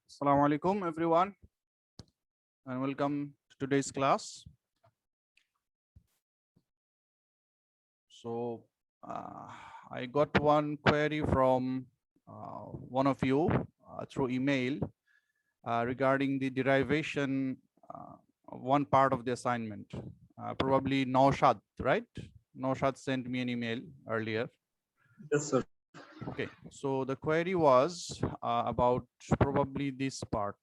Assalamu alaikum everyone and welcome to today's class. So I got one query from one of you through email regarding the derivation of one part of the assignment. Probably Naushad, right? Naushad sent me an email earlier. Yes, sir. Okay, so the query was about probably this part,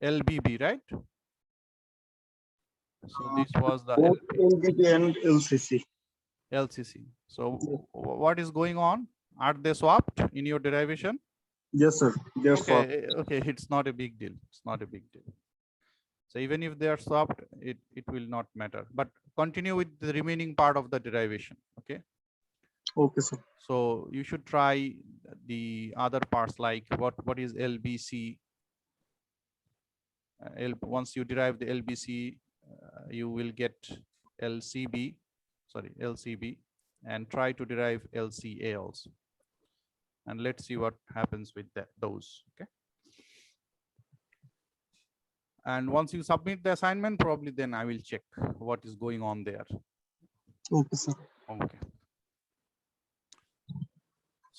LBB, right? So this was the Both LBT and LCC. LCC. So what is going on? Are they swapped in your derivation? Yes, sir. They're swapped. Okay, it's not a big deal. It's not a big deal. So even if they are swapped, it will not matter. But continue with the remaining part of the derivation. Okay. Okay, sir. So you should try the other parts like what is LBC. Once you derive the LBC, you will get LCB, sorry, LCB, and try to derive LCA also. And let's see what happens with those. Okay. And once you submit the assignment, probably then I will check what is going on there. Okay, sir. Okay.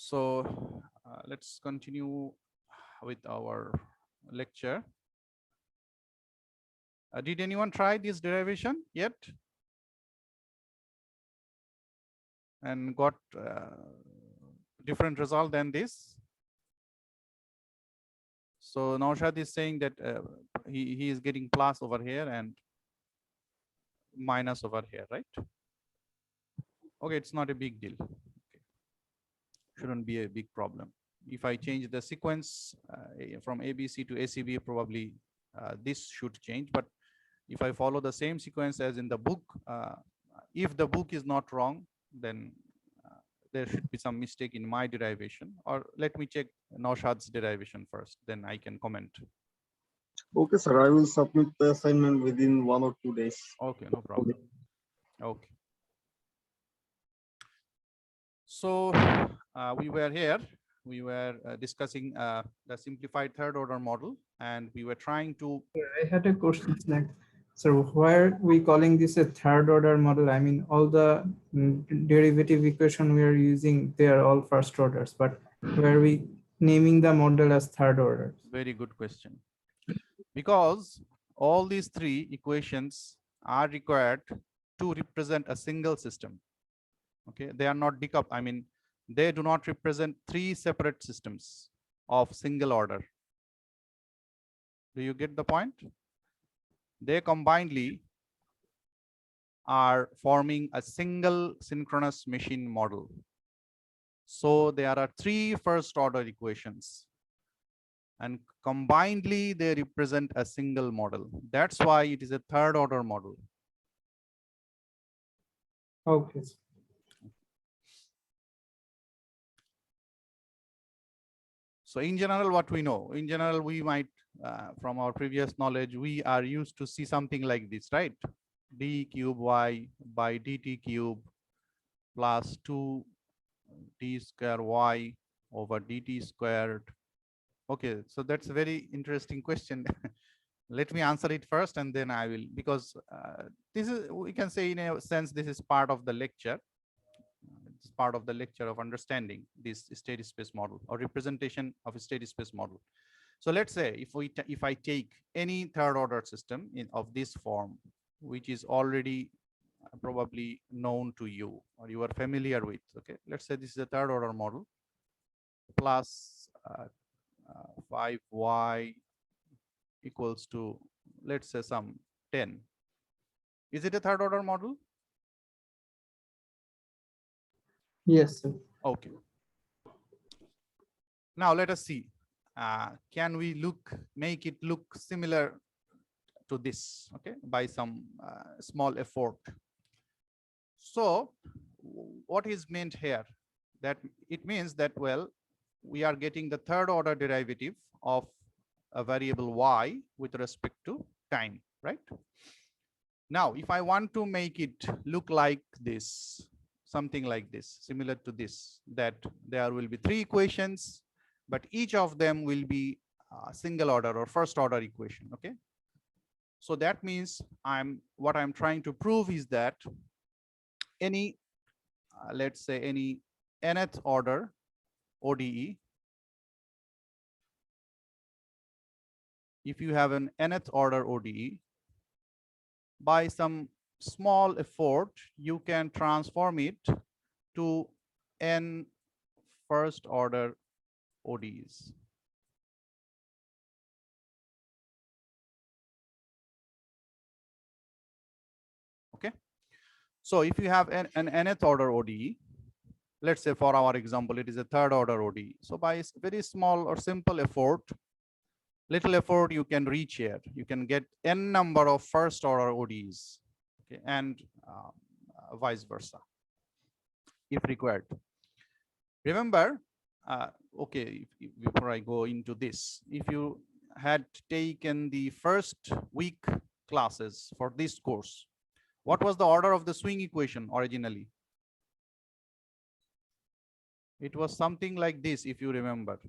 So let's continue with our lecture. Did anyone try this derivation yet? And got different result than this? So Naushad is saying that he is getting plus over here and minus over here, right? Okay, it's not a big deal. Okay. Shouldn't be a big problem. If I change the sequence from ABC to ACB, probably this should change. But if I follow the same sequence as in the book, if the book is not wrong, then there should be some mistake in my derivation. Or let me check Naushad's derivation first, then I can comment. Okay, sir. I will submit the assignment within 1 or 2 days. Okay, no problem. Okay. So we were here. We were discussing the simplified third order model, and we were trying to. I had a question. So why are we calling this a third order model? I mean, all the derivative equation we are using, they are all first orders, but why are we naming the model as third order? Very good question. Because all these three equations are required to represent a single system. Okay, they are not decoupled. I mean, they do not represent three separate systems of single order. Do you get the point? They combinedly are forming a single synchronous machine model. So there are three first order equations, and combinedly they represent a single model. That's why it is a third order model. Okay. So in general, what we know, in general, we might, from our previous knowledge, we are used to see something like this, right? D cube y by dt cube plus 2d square y over dt squared. Okay, so that's a very interesting question. Let me answer it first and then I will, because this is, we can say in a sense, this is part of the lecture. It's part of the lecture of understanding this steady space model or representation of a steady space model. So let's say if I take any third order system of this form, which is already probably known to you or you are familiar with. Okay, let's say this is a third order model plus 5y equals to, let's say, some 10. Is it a third order model? Yes, sir. Okay. Now let us see. Can we make it look similar to this? Okay, by some small effort. So what is meant here? That it means that, well, we are getting the third order derivative of a variable y with respect to time, right? Now, if I want to make it look like this, something like this, similar to this, that there will be three equations, but each of them will be single order or first order equation. Okay. So that means what I'm trying to prove is that any, let's say any nth order ODE, if you have an nth order ODE, by some small effort, you can transform it to n first order ODEs. Okay. So if you have an nth order ODE, let's say for our example, it is a third order ODE. So by very small or simple effort, little effort, you can reach here. You can get n number of first order ODEs, okay, and vice versa, if required. Remember, okay, before I go into this, if you had taken the first week classes for this course, what was the order of the swing equation originally? It was something like this, if you remember.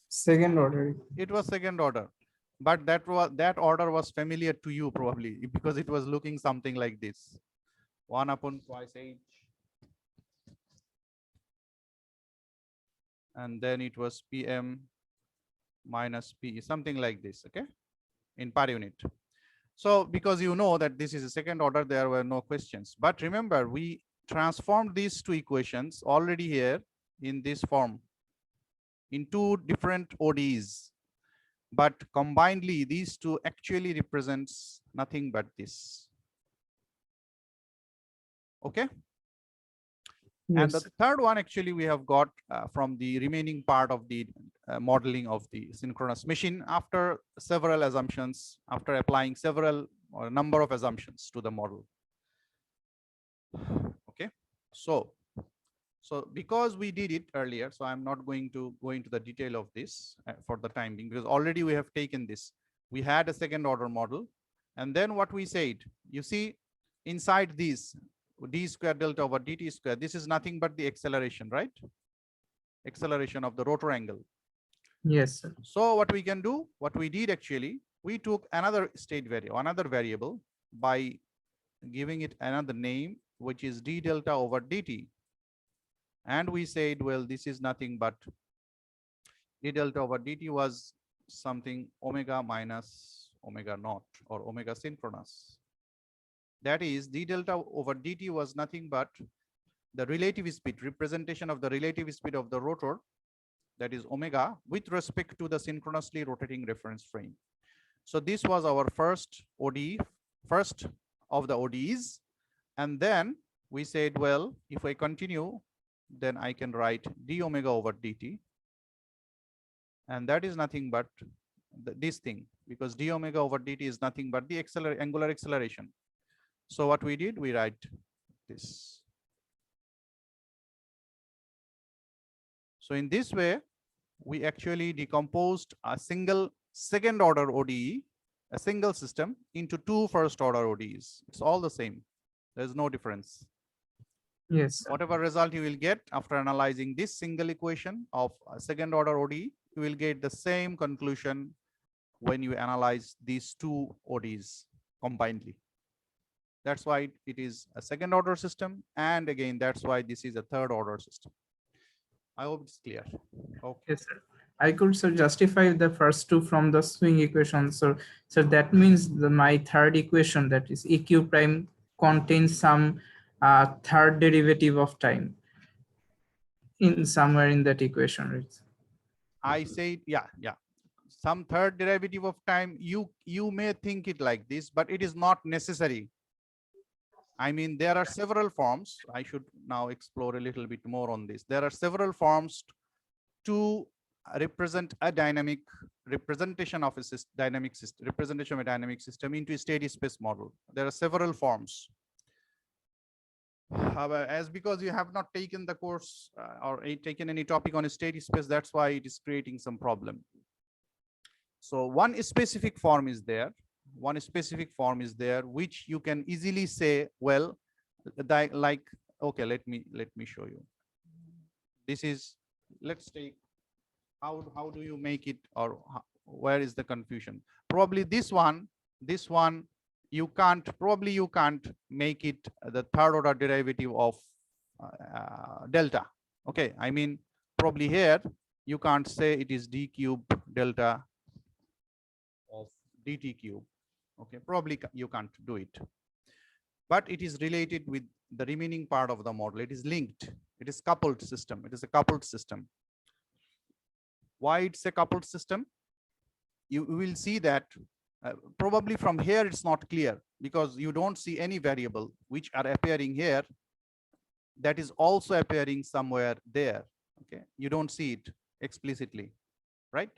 Second order. It was second order, but that order was familiar to you probably because it was looking something like this: 1 upon twice h, and then it was PM minus P, something like this, okay, in per unit. So because you know that this is a second order, there were no questions. But remember, we transformed these two equations already here in this form in two different ODEs. But combinedly, these two actually represents nothing but this. Okay. Yes. And the third one actually we have got from the remaining part of the modeling of the synchronous machine after several assumptions, after applying several or a number of assumptions to the model. Okay, so because we did it earlier, so I'm not going to go into the detail of this for the time being, because already we have taken this. We had a second order model, and then what we said, you see inside these d square delta over dt square, this is nothing but the acceleration, right? Acceleration of the rotor angle. Yes, sir. So what we can do, what we did actually, we took another state variable, another variable, by giving it another name, which is d delta over dt. And we said, well, this is nothing but d delta over dt was something omega minus omega naught or omega synchronous. That is, d delta over dt was nothing but the relative speed, representation of the relative speed of the rotor, that is omega, with respect to the synchronously rotating reference frame. So this was our first ODE, first of the ODEs. And then we said, well, if I continue, then I can write d omega over dt. And that is nothing but this thing, because d omega over dt is nothing but the angular acceleration. So what we did, we write this. So in this way, we actually decomposed a single second order ODE, a single system, into two first order ODEs. It's all the same. There's no difference. Yes, sir. Whatever result you will get after analyzing this single equation of a second order ODE, you will get the same conclusion when you analyze these two ODEs combinedly. That's why it is a second order system. And again, that's why this is a third order system. I hope it's clear. Okay. Yes, sir. I could, sir, justify the first two from the swing equation. So that means my third equation, that is EQ prime, contains some third derivative of time in somewhere in that equation, right? I said, yeah. Some third derivative of time, you may think it like this, but it is not necessary. I mean, there are several forms. I should now explore a little bit more on this. There are several forms to represent a dynamic representation of a dynamic system, representation of a dynamic system into a steady space model. There are several forms. As because you have not taken the course or taken any topic on a steady space, that's why it is creating some problem. So one specific form is there. One specific form is there, which you can easily say, well, like, okay, let me show you. This is, let's take How do you make it, or where is the confusion? Probably this one, you can't make it the third order derivative of delta. Okay, I mean, probably here you can't say it is d cube delta of dt cube. Okay, probably you can't do it, but it is related with the remaining part of the model. It is linked, it is coupled system, it is a coupled system. Why it's a coupled system? You will see that probably from here it's not clear, because you don't see any variable which are appearing here that is also appearing somewhere there. Okay, you don't see it explicitly, right?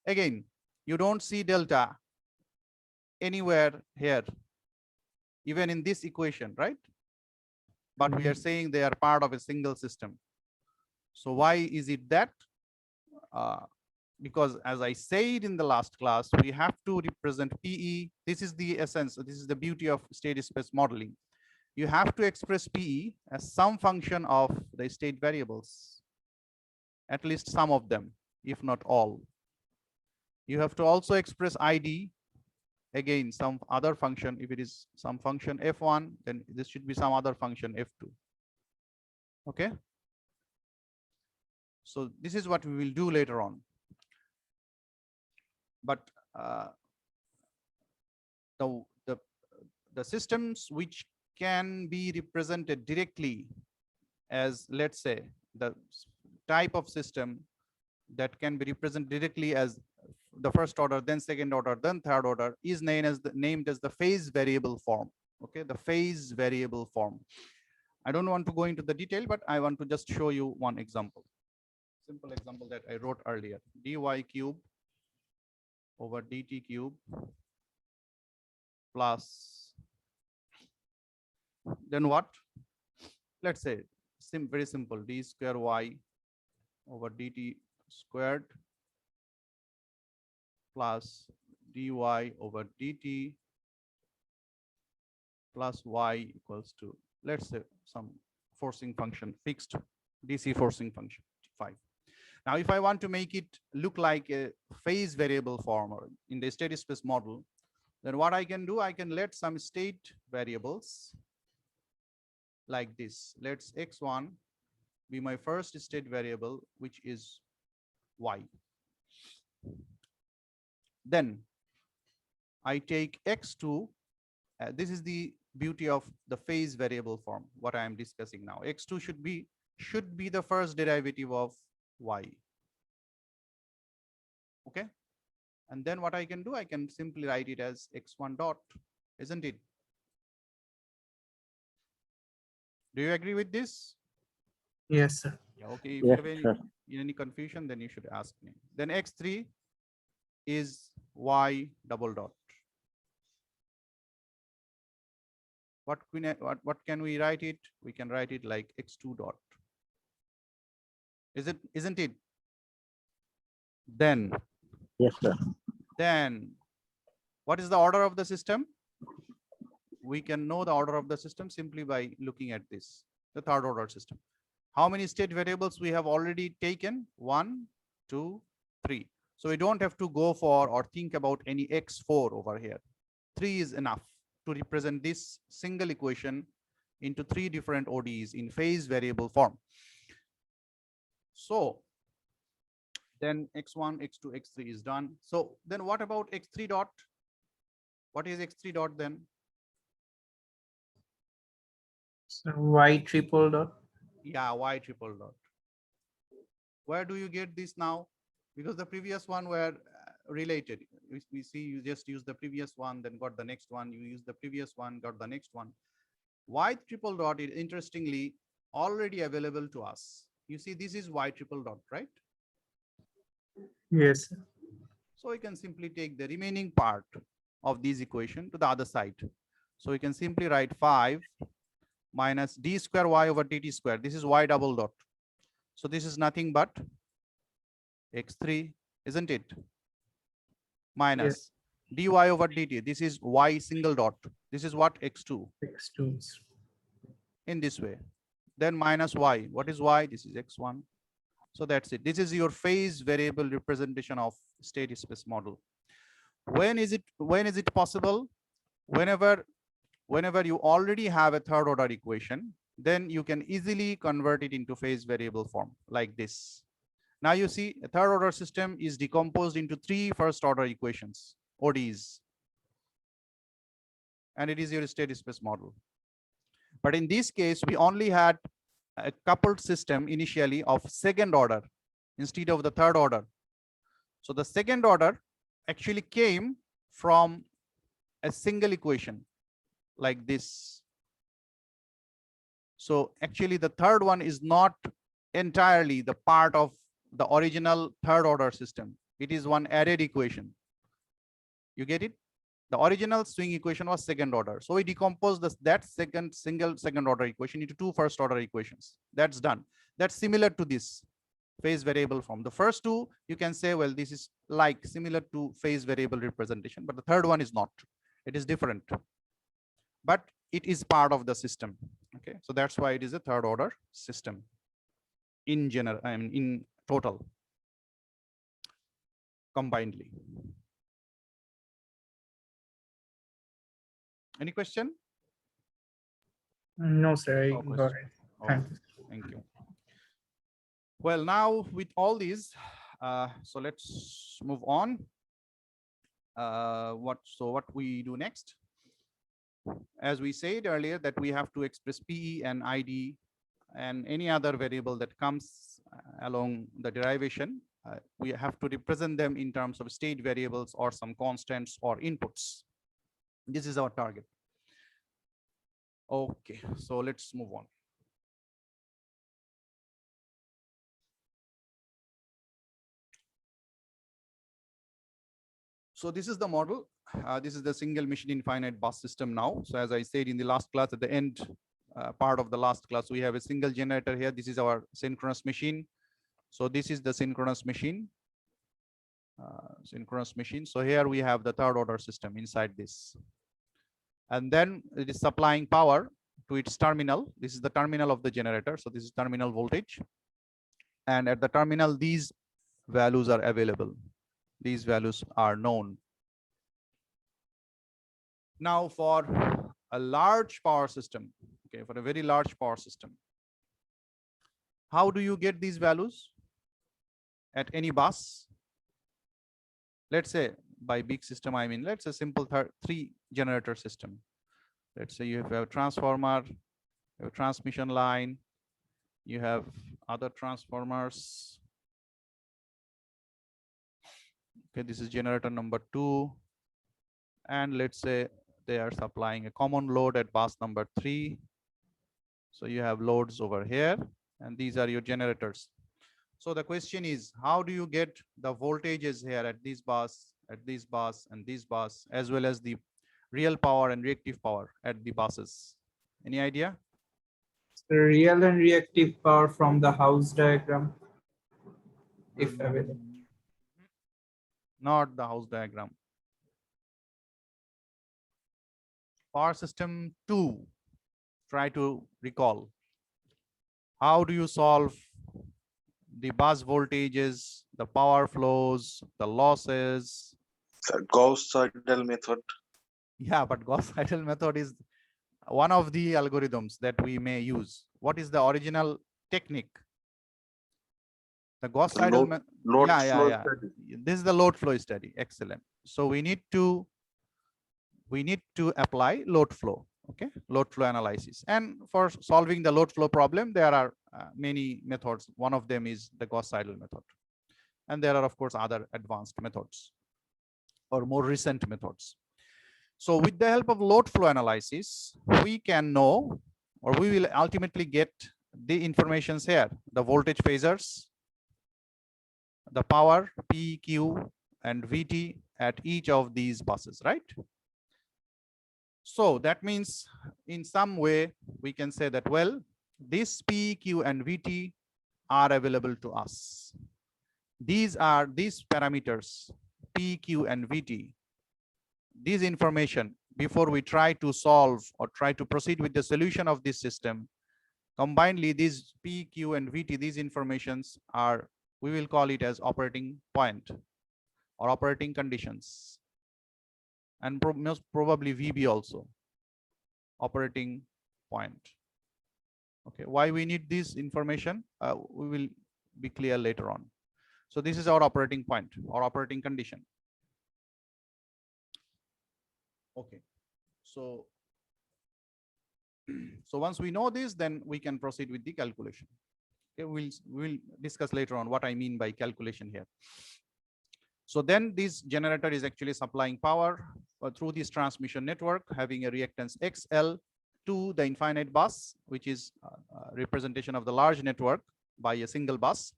Again, you don't see delta anywhere here, even in this equation, right? But we are saying they are part of a single system. So why is it that? Because as I said in the last class, we have to represent PE. This is the essence. This is the beauty of state space modeling. You have to express PE as some function of the state variables, at least some of them, if not all. You have to also express ID, again, some other function. If it is some function F1, then this should be some other function F2. Okay. So this is what we will do later on. But the systems which can be represented directly as, let's say, the type of system that can be represented directly as the first order, then second order, then third order, is named as the phase variable form. Okay, the phase variable form. I don't want to go into the detail, but I want to just show you one example. Simple example that I wrote earlier: dy cube over dt cube plus, then what? Let's say very simple, d square y over dt squared plus dy over dt plus y equals to, let's say, some forcing function, fixed DC forcing function 5. Now, if I want to make it look like a phase variable form or in the state space model, then what I can do, I can let some state variables like this. Let's x1 be my first state variable, which is y. Then I take x2. This is the beauty of the phase variable form, what I am discussing now. X2 should be the first derivative of y. Okay, and then what I can do, I can simply write it as x1 dot, isn't it? Do you agree with this? Yes, sir. Yeah, okay, if Yes, you have sir. any confusion, then you should ask me. Then x3 is y double dot. What can we write it? We can write it like x2 dot. Isn't it? Then Yes, sir. Then what is the order of the system? We can know the order of the system simply by looking at this, the third order system. How many state variables we have already taken? 1, 2, 3. So we don't have to go for or think about any x4 over here. 3 is enough to represent this single equation into 3 different ODEs in phase variable form. So then x1, x2, x3 is done. So then what about x3 dot? What is x3 dot then? So y triple dot. Yeah, y triple dot. Where do you get this now? Because the previous one were related. We see you just use the previous one, then got the next one. You use the previous one, got the next one. Y triple dot is interestingly already available to us. You see, this is y triple dot, right? Yes, sir. So we can simply take the remaining part of this equation to the other side. So we can simply write 5 minus d square y over dt square. This is y double dot. So this is nothing but x3, isn't it? Minus dy over dt. This is y single dot. This is what? x2. X2. In this way. Then minus y. What is y? This is x1. So that's it. This is your phase variable representation of state space model. When is it possible? Whenever you already have a third order equation, then you can easily convert it into phase variable form like this. Now you see a third order system is decomposed into 3 first order equations, ODEs, and it is your state space model. But in this case, we only had a coupled system initially of second order instead of the third order. So the second order actually came from a single equation like this. So actually the third one is not entirely the part of the original third order system. It is one added equation. You get it? The original swing equation was second order. So we decomposed that single second order equation into 2 first order equations. That's done. That's similar to this phase variable form. The first 2, you can say, well, this is like similar to phase variable representation, but the third one is not. It is different, but it is part of the system. Okay, so that's why it is a third order system in general, I mean in total, combinedly. Any question? No, sir. I No got question. it. Thank you. Thank you. Well, now with all these, so let's move on. What we do next? As we said earlier, that we have to express PE and ID and any other variable that comes along the derivation. We have to represent them in terms of state variables or some constants or inputs. This is our target. Okay, so let's move on. So this is the model. This is the single machine infinite bus system now. So as I said in the last class, at the end part of the last class, we have a single generator here. This is our synchronous machine. So this is the synchronous machine. So here we have the third order system inside this. And then it is supplying power to its terminal. This is the terminal of the generator. So this is terminal voltage. And at the terminal, these values are available. These values are known. Now for a large power system, okay, for a very large power system, how do you get these values at any bus? Let's say by big system, I mean, let's say simple 3 generator system. Let's say you have a transformer, you have a transmission line, you have other transformers. Okay, this is generator number 2. And let's say they are supplying a common load at bus number 3. So you have loads over here, and these are your generators. So the question is, how do you get the voltages here at this bus, at this bus, and this bus, as well as the real power and reactive power at the buses? Any idea? The real and reactive power from the house diagram, if available. Not the house diagram. Power system 2, try to recall. How do you solve the bus voltages, the power flows, the losses? The Gauss-Seidel method. Yeah, but Gauss-Seidel method is one of the algorithms that we may use. What is the original technique? The Gauss-Seidel method. Load Yeah. flow study. This is the load flow study. Excellent. So we need to apply load flow. Okay, load flow analysis. And for solving the load flow problem, there are many methods. One of them is the Gauss-Seidel method. And there are, of course, other advanced methods or more recent methods. So with the help of load flow analysis, we can know, or we will ultimately get the informations here, the voltage phasors, the power P, Q, and VT at each of these buses, right? So that means in some way we can say that, well, this P, Q, and VT are available to us. These parameters, P, Q, and VT, this information, before we try to solve or try to proceed with the solution of this system, Combinedly, these P, Q, and VT, these informations are, we will call it as operating point or operating conditions, and most probably VB also, operating point. Okay, why we need this information? We will be clear later on. So this is our operating point or operating condition. Okay, so once we know this, then we can proceed with the calculation. Okay, we'll discuss later on what I mean by calculation here. So then this generator is actually supplying power through this transmission network, having a reactance XL to the infinite bus, which is a representation of the large network by a single bus.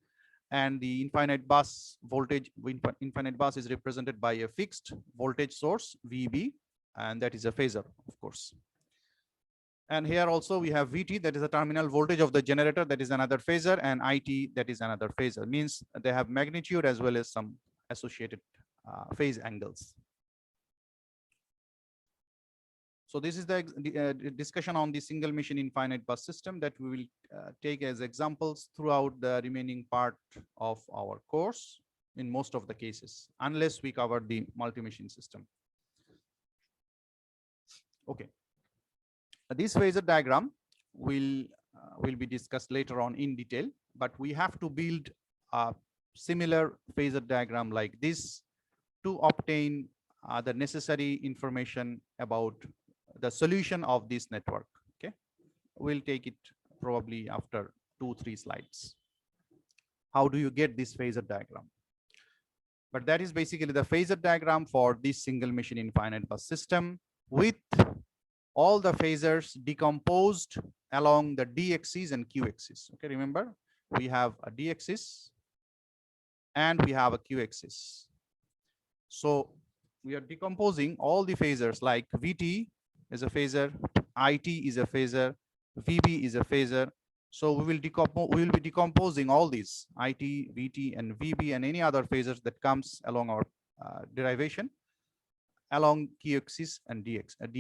And the infinite bus voltage, infinite bus is represented by a fixed voltage source, VB, and that is a phasor, of course. And here also we have VT, that is the terminal voltage of the generator, that is another phasor, and IT, that is another phasor. Means they have magnitude as well as some associated phase angles. So this is the discussion on the single machine infinite bus system that we will take as examples throughout the remaining part of our course in most of the cases, unless we cover the multi-machine system. Okay. This phasor diagram will be discussed later on in detail, but we have to build a similar phasor diagram like this to obtain the necessary information about the solution of this network. Okay, we'll take it probably after 2-3 slides. How do you get this phasor diagram? But that is basically the phasor diagram for this single machine infinite bus system, with all the phasors decomposed along the D axis and Q axis. Okay, remember we have a D axis and we have a Q axis. So we are decomposing all the phasors, like VT is a phasor, IT is a phasor, VB is a phasor. So we will be decomposing all these IT, VT, and VB, and any other phasors that comes along our derivation along Q axis and D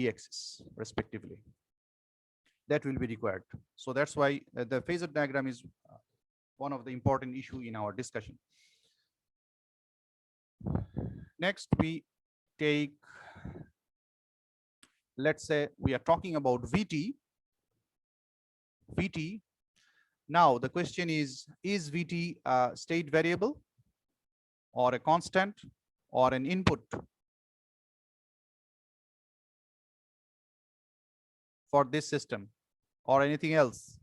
axis respectively. That will be required. So that's why the phasor diagram is one of the important issue in our discussion. Next, we take, let's say we are talking about VT. Now the question is VT a state variable or a constant or an input for this system or anything else?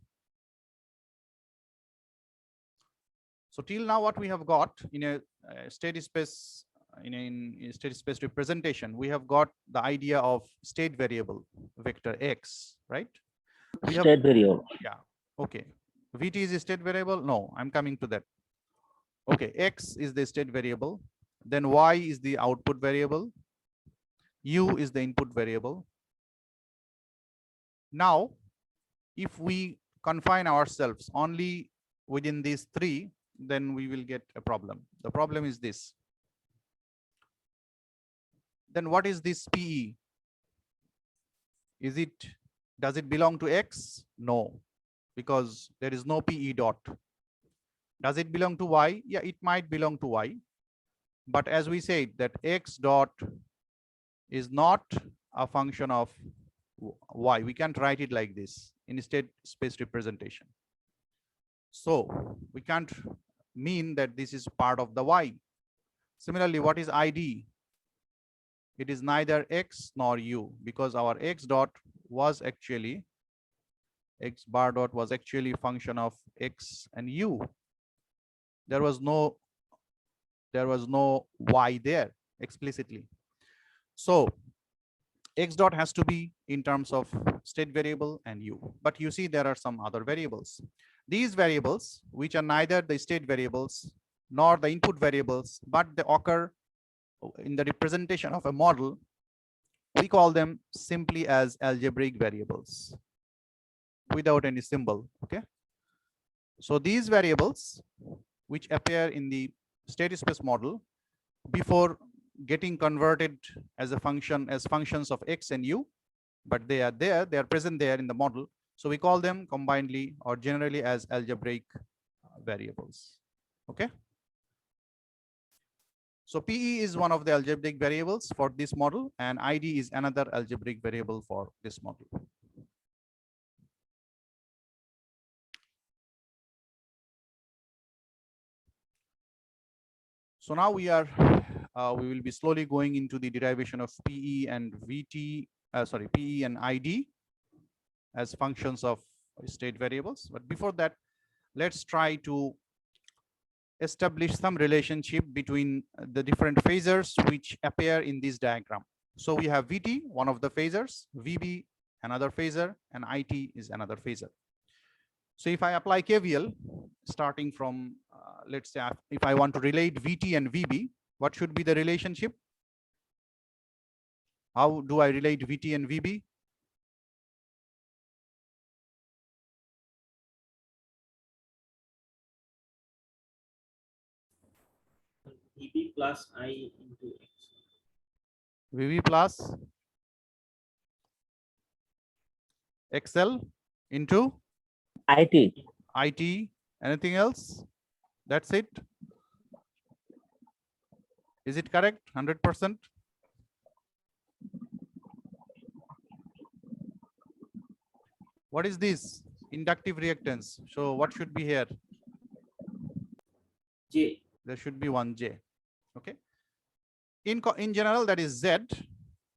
So till now what we have got in a steady space, in a steady space representation, we have got the idea of state variable vector X, right? State variable. Yeah, okay. VT is a state variable? No, I'm coming to that. Okay, X is the state variable, then Y is the output variable, U is the input variable. Now, if we confine ourselves only within these three, then we will get a problem. The problem is this. Then what is this PE? Does it belong to X? No, because there is no PE dot. Does it belong to Y? Yeah, it might belong to Y. But as we said, that X dot is not a function of Y. We can't write it like this in state space representation. So we can't mean that this is part of the Y. Similarly, what is ID? It is neither X nor U, because our X dot was actually, X bar dot was actually a function of X and U. There was no Y there explicitly. So X dot has to be in terms of state variable and U. But you see there are some other variables. These variables, which are neither the state variables nor the input variables, but they occur in the representation of a model, we call them simply as algebraic variables without any symbol. Okay. So these variables, which appear in the state space model before getting converted as a function, as functions of X and U, but they are there, they are present there in the model, So we call them combinedly or generally as algebraic variables. Okay. So PE is one of the algebraic variables for this model, and ID is another algebraic variable for this model. So now we will be slowly going into the derivation of PE and PE and ID as functions of state variables. But before that, let's try to establish some relationship between the different phasors which appear in this diagram. So we have VT, one of the phasors, VB, another phasor, and IT is another phasor. So if I apply KVL, starting from, let's say, if I want to relate VT and VB, what should be the relationship? How do I relate VT and VB? VB plus I into X. VB plus XL into IT. IT. Anything else? That's it. Is it correct? 100%? What is this? Inductive reactance. So what should be here? J. There should be one J. Okay. In general, that is Z.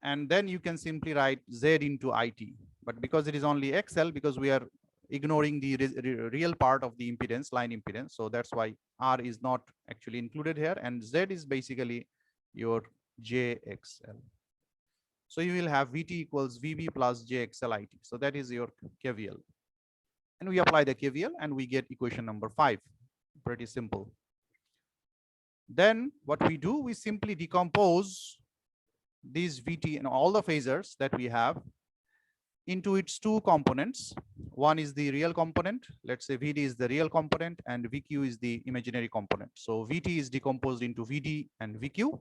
And then you can simply write Z into IT. But because it is only XL, because we are ignoring the real part of the impedance, line impedance. So that's why R is not actually included here. And Z is basically your JXL. So you will have VT equals VB plus JXL IT. So that is your KVL. And we apply the KVL and we get equation number 5. Pretty simple. Then what we do, we simply decompose these VT and all the phasors that we have into its two components. One is the real component. Let's say VD is the real component and VQ is the imaginary component. So VT is decomposed into VD and VQ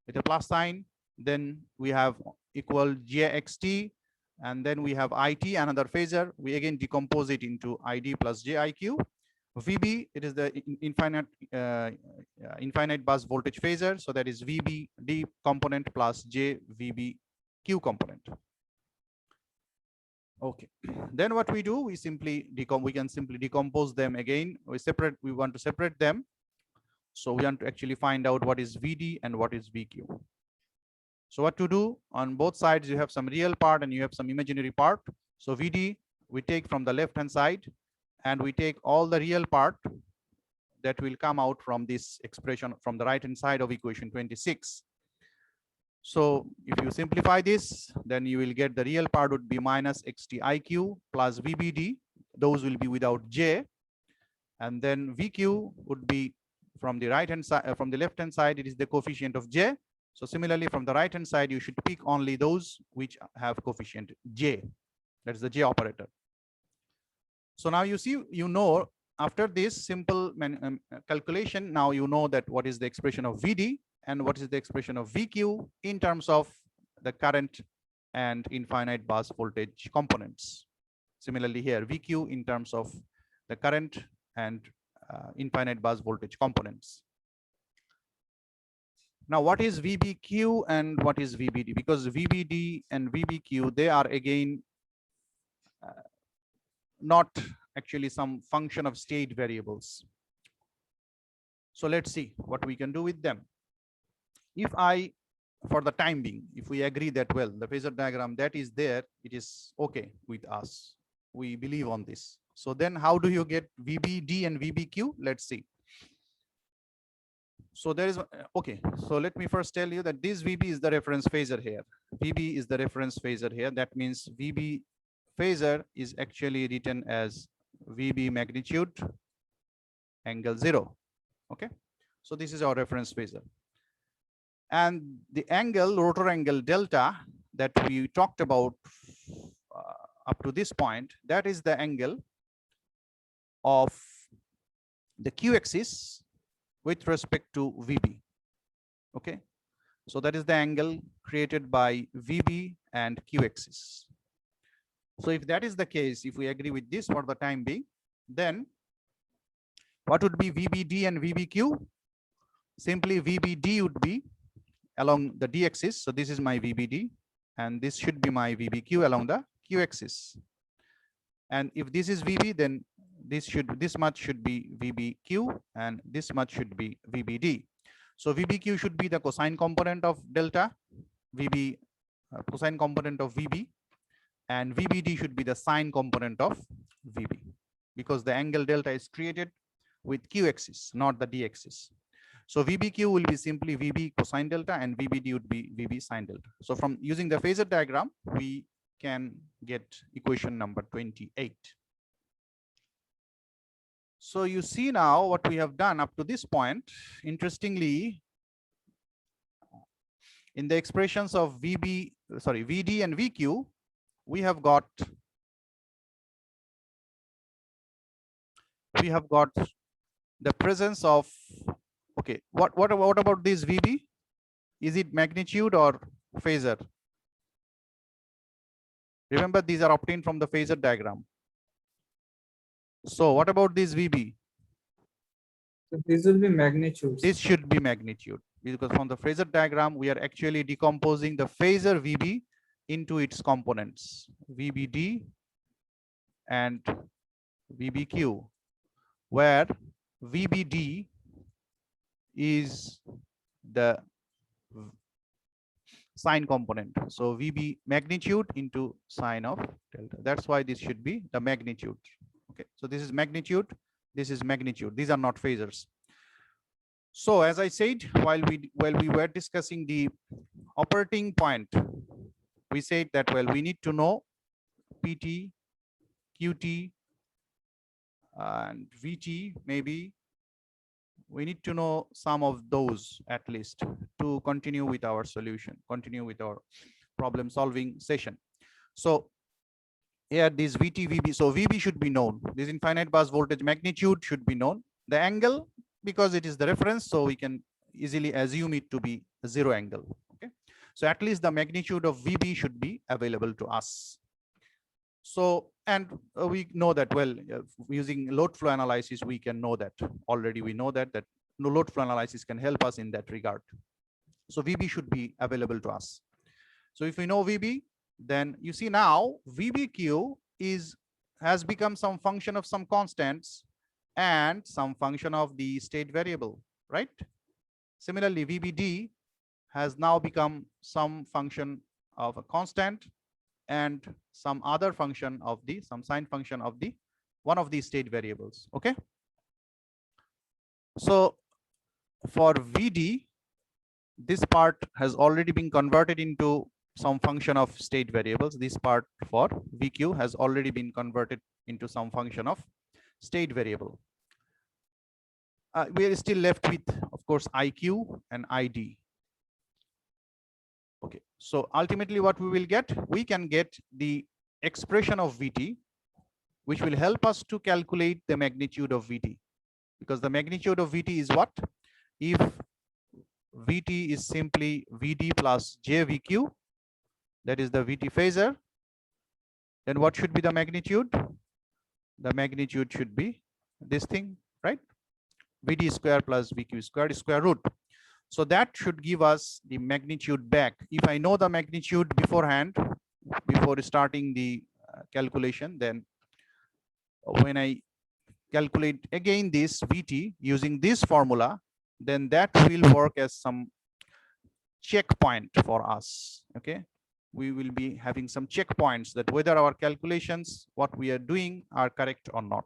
with a plus sign. Then we have equal JXT, and then we have IT, another phasor. We again decompose it into ID plus JIQ. VB, it is the infinite bus voltage phasor. So that is VBD component plus JVBQ component. Okay. Then what we do, we can simply decompose them again. We want to separate them. So we want to actually find out what is VD and what is VQ. So what to do, on both sides, you have some real part and you have some imaginary part. So VD, we take from the left-hand side, and we take all the real part that will come out from this expression from the right-hand side of equation 26. So if you simplify this, then you will get the real part would be minus XTIQ plus VBD. Those will be without J. And then VQ would be from the right-hand side, from the left-hand side, it is the coefficient of J. So similarly, from the right-hand side, you should pick only those which have coefficient J. That's the J operator. So now you see, after this simple calculation, now you know that what is the expression of VD and what is the expression of VQ in terms of the current and infinite bus voltage components. Similarly here, VQ in terms of the current and infinite bus voltage components. Now, what is VBQ and what is VBD? Because VBD and VBQ, they are again not actually some function of state variables. So let's see what we can do with them. If for the time being, if we agree that, well, the phasor diagram that is there, it is okay with us. We believe on this. So then how do you get VBD and VBQ? Let's see. So there is, okay, so let me first tell you that this VB is the reference phasor here. VB is the reference phasor here. That means VB phasor is actually written as VB magnitude angle 0. Okay, so this is our reference phasor. And the angle, rotor angle delta that we talked about up to this point, that is the angle of the Q axis with respect to VB. Okay, so that is the angle created by VB and Q axis. So if that is the case, if we agree with this for the time being, then what would be VBD and VBQ? Simply VBD would be along the D axis. So this is my VBD and this should be my VBQ along the Q axis. And if this is VB, then this much should be VBQ and this much should be VBD. So VBQ should be the cosine component of delta, VB cosine component of VB, and VBD should be the sine component of VB, because the angle delta is created with Q axis, not the D axis. So VBQ will be simply VB cosine delta and VBD would be VB sine delta. So from using the phasor diagram, we can get equation number 28. So you see now what we have done up to this point. Interestingly, in the expressions of VD and VQ, we have got the presence of, okay, what about this VB? Is it magnitude or phasor? Remember, these are obtained from the phasor diagram. So what about this VB? So this will be magnitude. This should be magnitude, because from the phasor diagram, we are actually decomposing the phasor VB into its components, VBD and VBQ, where VBD is the sine component. So VB magnitude into sine of delta. That's why this should be the magnitude. Okay, so this is magnitude, this is magnitude. These are not phasors. So as I said, while we were discussing the operating point, we said that, well, we need to know PT, QT, and VT. Maybe we need to know some of those at least to continue with our solution, continue with our problem solving session. So here this VT, VB, so VB should be known. This infinite bus voltage magnitude should be known. The angle, because it is the reference, so we can easily assume it to be a zero angle. Okay, so at least the magnitude of VB should be available to us. So, and we know that, well, using load flow analysis, we can know that already. We know that no load flow analysis can help us in that regard. So VB should be available to us. So if we know VB, then you see now VBQ has become some function of some constants and some function of the state variable, right? Similarly, VBD has now become some function of a constant and some other function of some sine function of one of these state variables. Okay, so for VD, this part has already been converted into some function of state variables. This part for VQ has already been converted into some function of state variable. We are still left with, of course, IQ and ID. Okay, so ultimately what we will get, we can get the expression of VT, which will help us to calculate the magnitude of VT, because the magnitude of VT is what? If VT is simply VD plus JVQ, that is the VT phasor, then what should be the magnitude? The magnitude should be this thing, right? VD square plus VQ square is square root. So that should give us the magnitude back. If I know the magnitude beforehand, before starting the calculation, then when I calculate again this VT using this formula, then that will work as some checkpoint for us. Okay, we will be having some checkpoints that whether our calculations, what we are doing, are correct or not.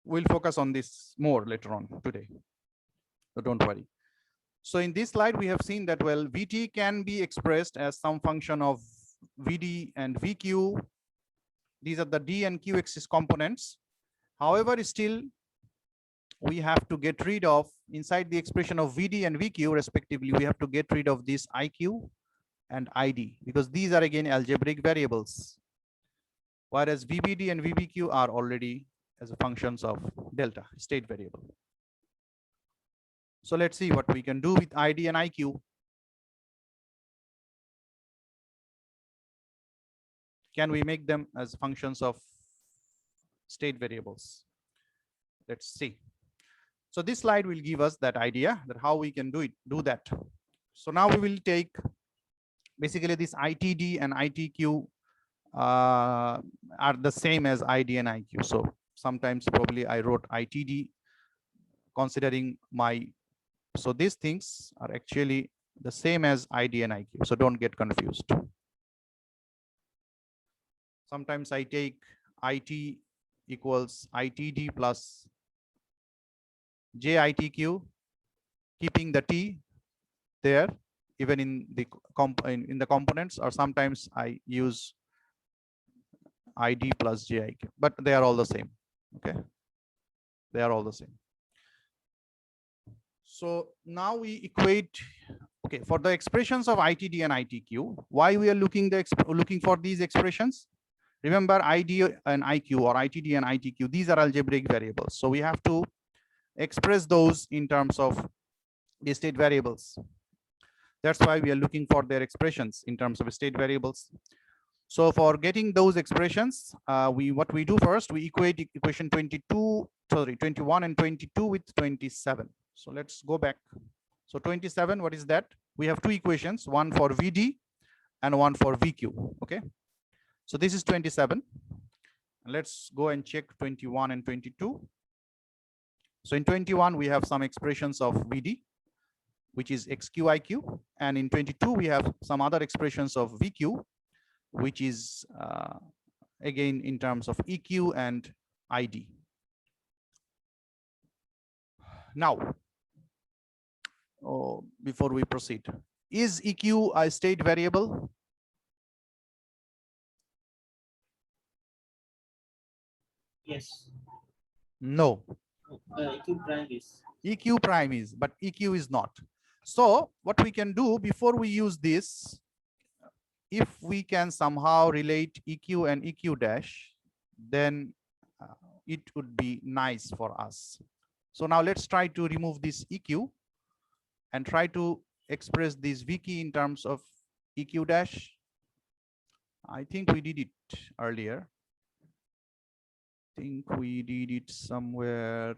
We'll focus on this more later on today, so don't worry. So in this slide, we have seen that, well, VT can be expressed as some function of VD and VQ. These are the D and Q axis components. However, still we have to get rid of, inside the expression of VD and VQ respectively, we have to get rid of this IQ and ID, because these are again algebraic variables, whereas VBD and VBQ are already as functions of delta, state variable. So let's see what we can do with ID and IQ. Can we make them as functions of state variables? Let's see. So this slide will give us that idea that how we can do that. So now we will take basically this ITD and ITQ are the same as ID and IQ. So sometimes probably I wrote ITD considering my, so these things are actually the same as ID and IQ. So don't get confused. Sometimes I take IT equals ITD plus JITQ, keeping the T there even in the components, or sometimes I use ID plus JIQ, but they are all the same. Okay, they are all the same. So now we equate. Okay, for the expressions of ITD and ITQ, why we are looking for these expressions? Remember, ID and IQ or ITD and ITQ, these are algebraic variables. So we have to express those in terms of the state variables. That's why we are looking for their expressions in terms of state variables. So for getting those expressions, what we do first, we equate equation 21 and 22 with 27. So let's go back. So 27, what is that? We have two equations, one for VD and one for VQ. Okay. So this is 27. Let's go and check 21 and 22. So in 21, we have some expressions of VD, which is XQIQ. And in 22, we have some other expressions of VQ, which is again in terms of EQ and ID. Now, before we proceed, is EQ a state variable? Yes. No. EQ prime is. EQ prime is, but EQ is not. So what we can do before we use this, if we can somehow relate EQ and EQ dash, then it would be nice for us. So now let's try to remove this EQ and try to express this VQ in terms of EQ dash. I think we did it earlier. I think we did it somewhere.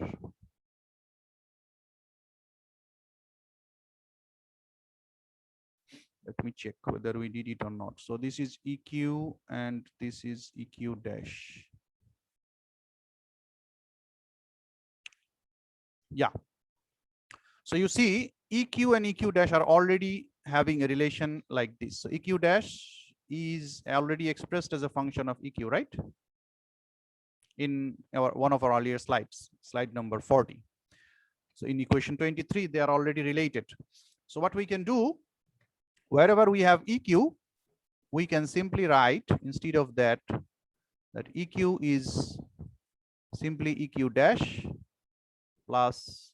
Let me check whether we did it or not. So this is EQ and this is EQ dash. Yeah. So you see EQ and EQ dash are already having a relation like this. So EQ dash is already expressed as a function of EQ, right? In one of our earlier slides, slide number 40. So in equation 23, they are already related. So what we can do, wherever we have EQ, we can simply write instead of that EQ is simply EQ dash plus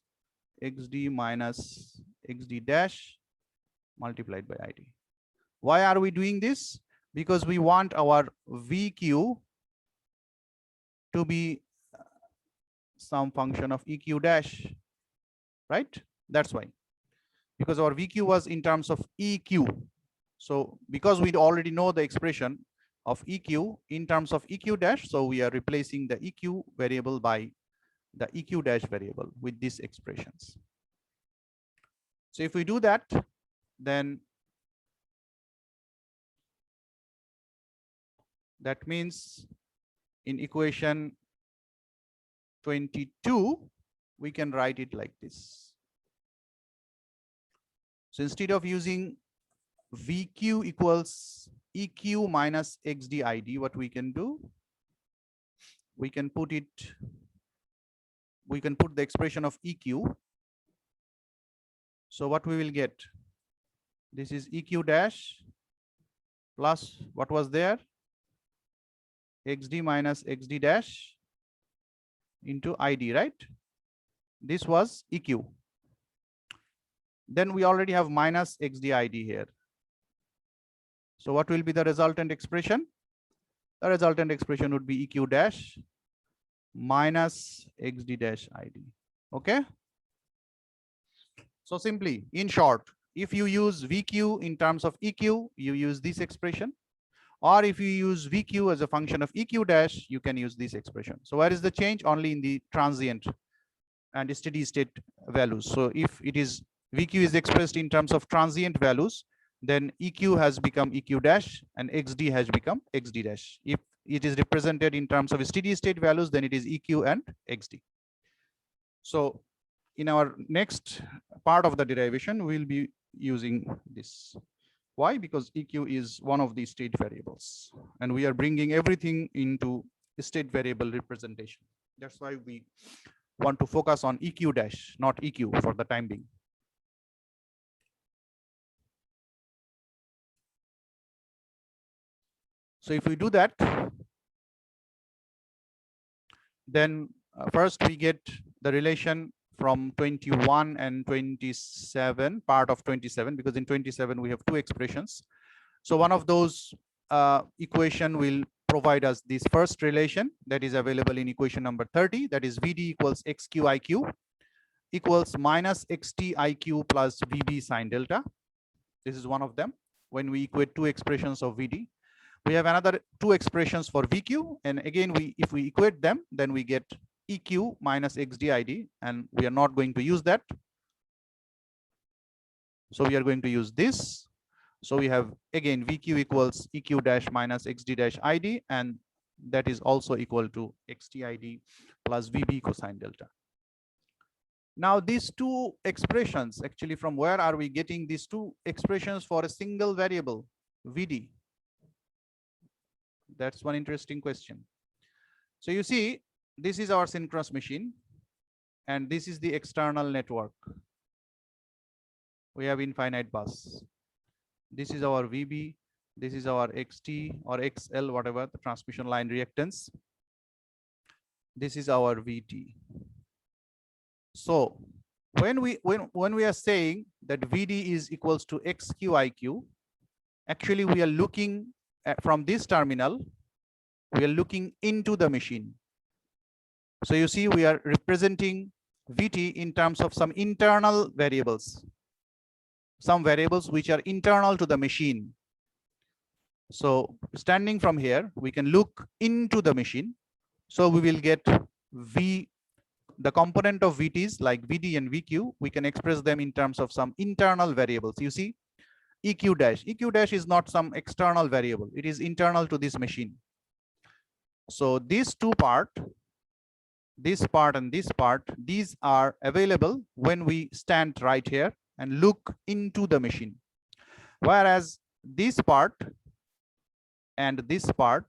XD minus XD dash multiplied by ID. Why are we doing this? Because we want our VQ to be some function of EQ dash, right? That's why, because our VQ was in terms of EQ. So because we already know the expression of EQ in terms of EQ dash, so we are replacing the EQ variable by the EQ dash variable with these expressions. So if we do that, then that means in equation 22, we can write it like this. So instead of using VQ equals EQ minus XDID, what we can do, we can put the expression of EQ. So what we will get, this is EQ dash plus what was there, XD minus XD dash into ID, right? This was EQ. Then we already have minus XDID here. So what will be the resultant expression? The resultant expression would be EQ dash minus XD dash ID. Okay. So simply, in short, if you use VQ in terms of EQ, you use this expression. Or if you use VQ as a function of EQ dash, you can use this expression. So where is the change? Only in the transient and steady state values. So if it is VQ is expressed in terms of transient values, then EQ has become EQ dash and XD has become XD dash. If it is represented in terms of steady state values, then it is EQ and XD. So in our next part of the derivation, we'll be using this. Why? Because EQ is one of the state variables, and we are bringing everything into state variable representation. That's why we want to focus on EQ dash, not EQ for the time being. So if we do that, then first we get the relation from 21 and 27, part of 27, because in 27 we have two expressions. So one of those equation will provide us this first relation that is available in equation number 30, that is VD equals XQIQ equals minus XTIQ plus VB sine delta. This is one of them. When we equate two expressions of VD, we have another two expressions for VQ, and again if we equate them, then we get EQ minus XDID, and we are not going to use that. So we are going to use this. So we have again VQ equals EQ dash minus XD dash ID, and that is also equal to XTID plus VB cosine delta. Now these two expressions, actually from where are we getting these two expressions for a single variable VD? That's one interesting question. So you see, this is our synchronous machine, and this is the external network. We have infinite bus. This is our VB, this is our XT or XL, whatever the transmission line reactance. This is our VT. So when we are saying that VD is equals to XQIQ, actually we are looking at, from this terminal, we are looking into the machine. So you see, we are representing VT in terms of some internal variables, some variables which are internal to the machine. So standing from here, we can look into the machine. So we will get V, the component of VTs like VD and VQ, we can express them in terms of some internal variables. You see, EQ dash is not some external variable. It is internal to this machine. So these two part, this part and this part, these are available when we stand right here and look into the machine. Whereas this part and this part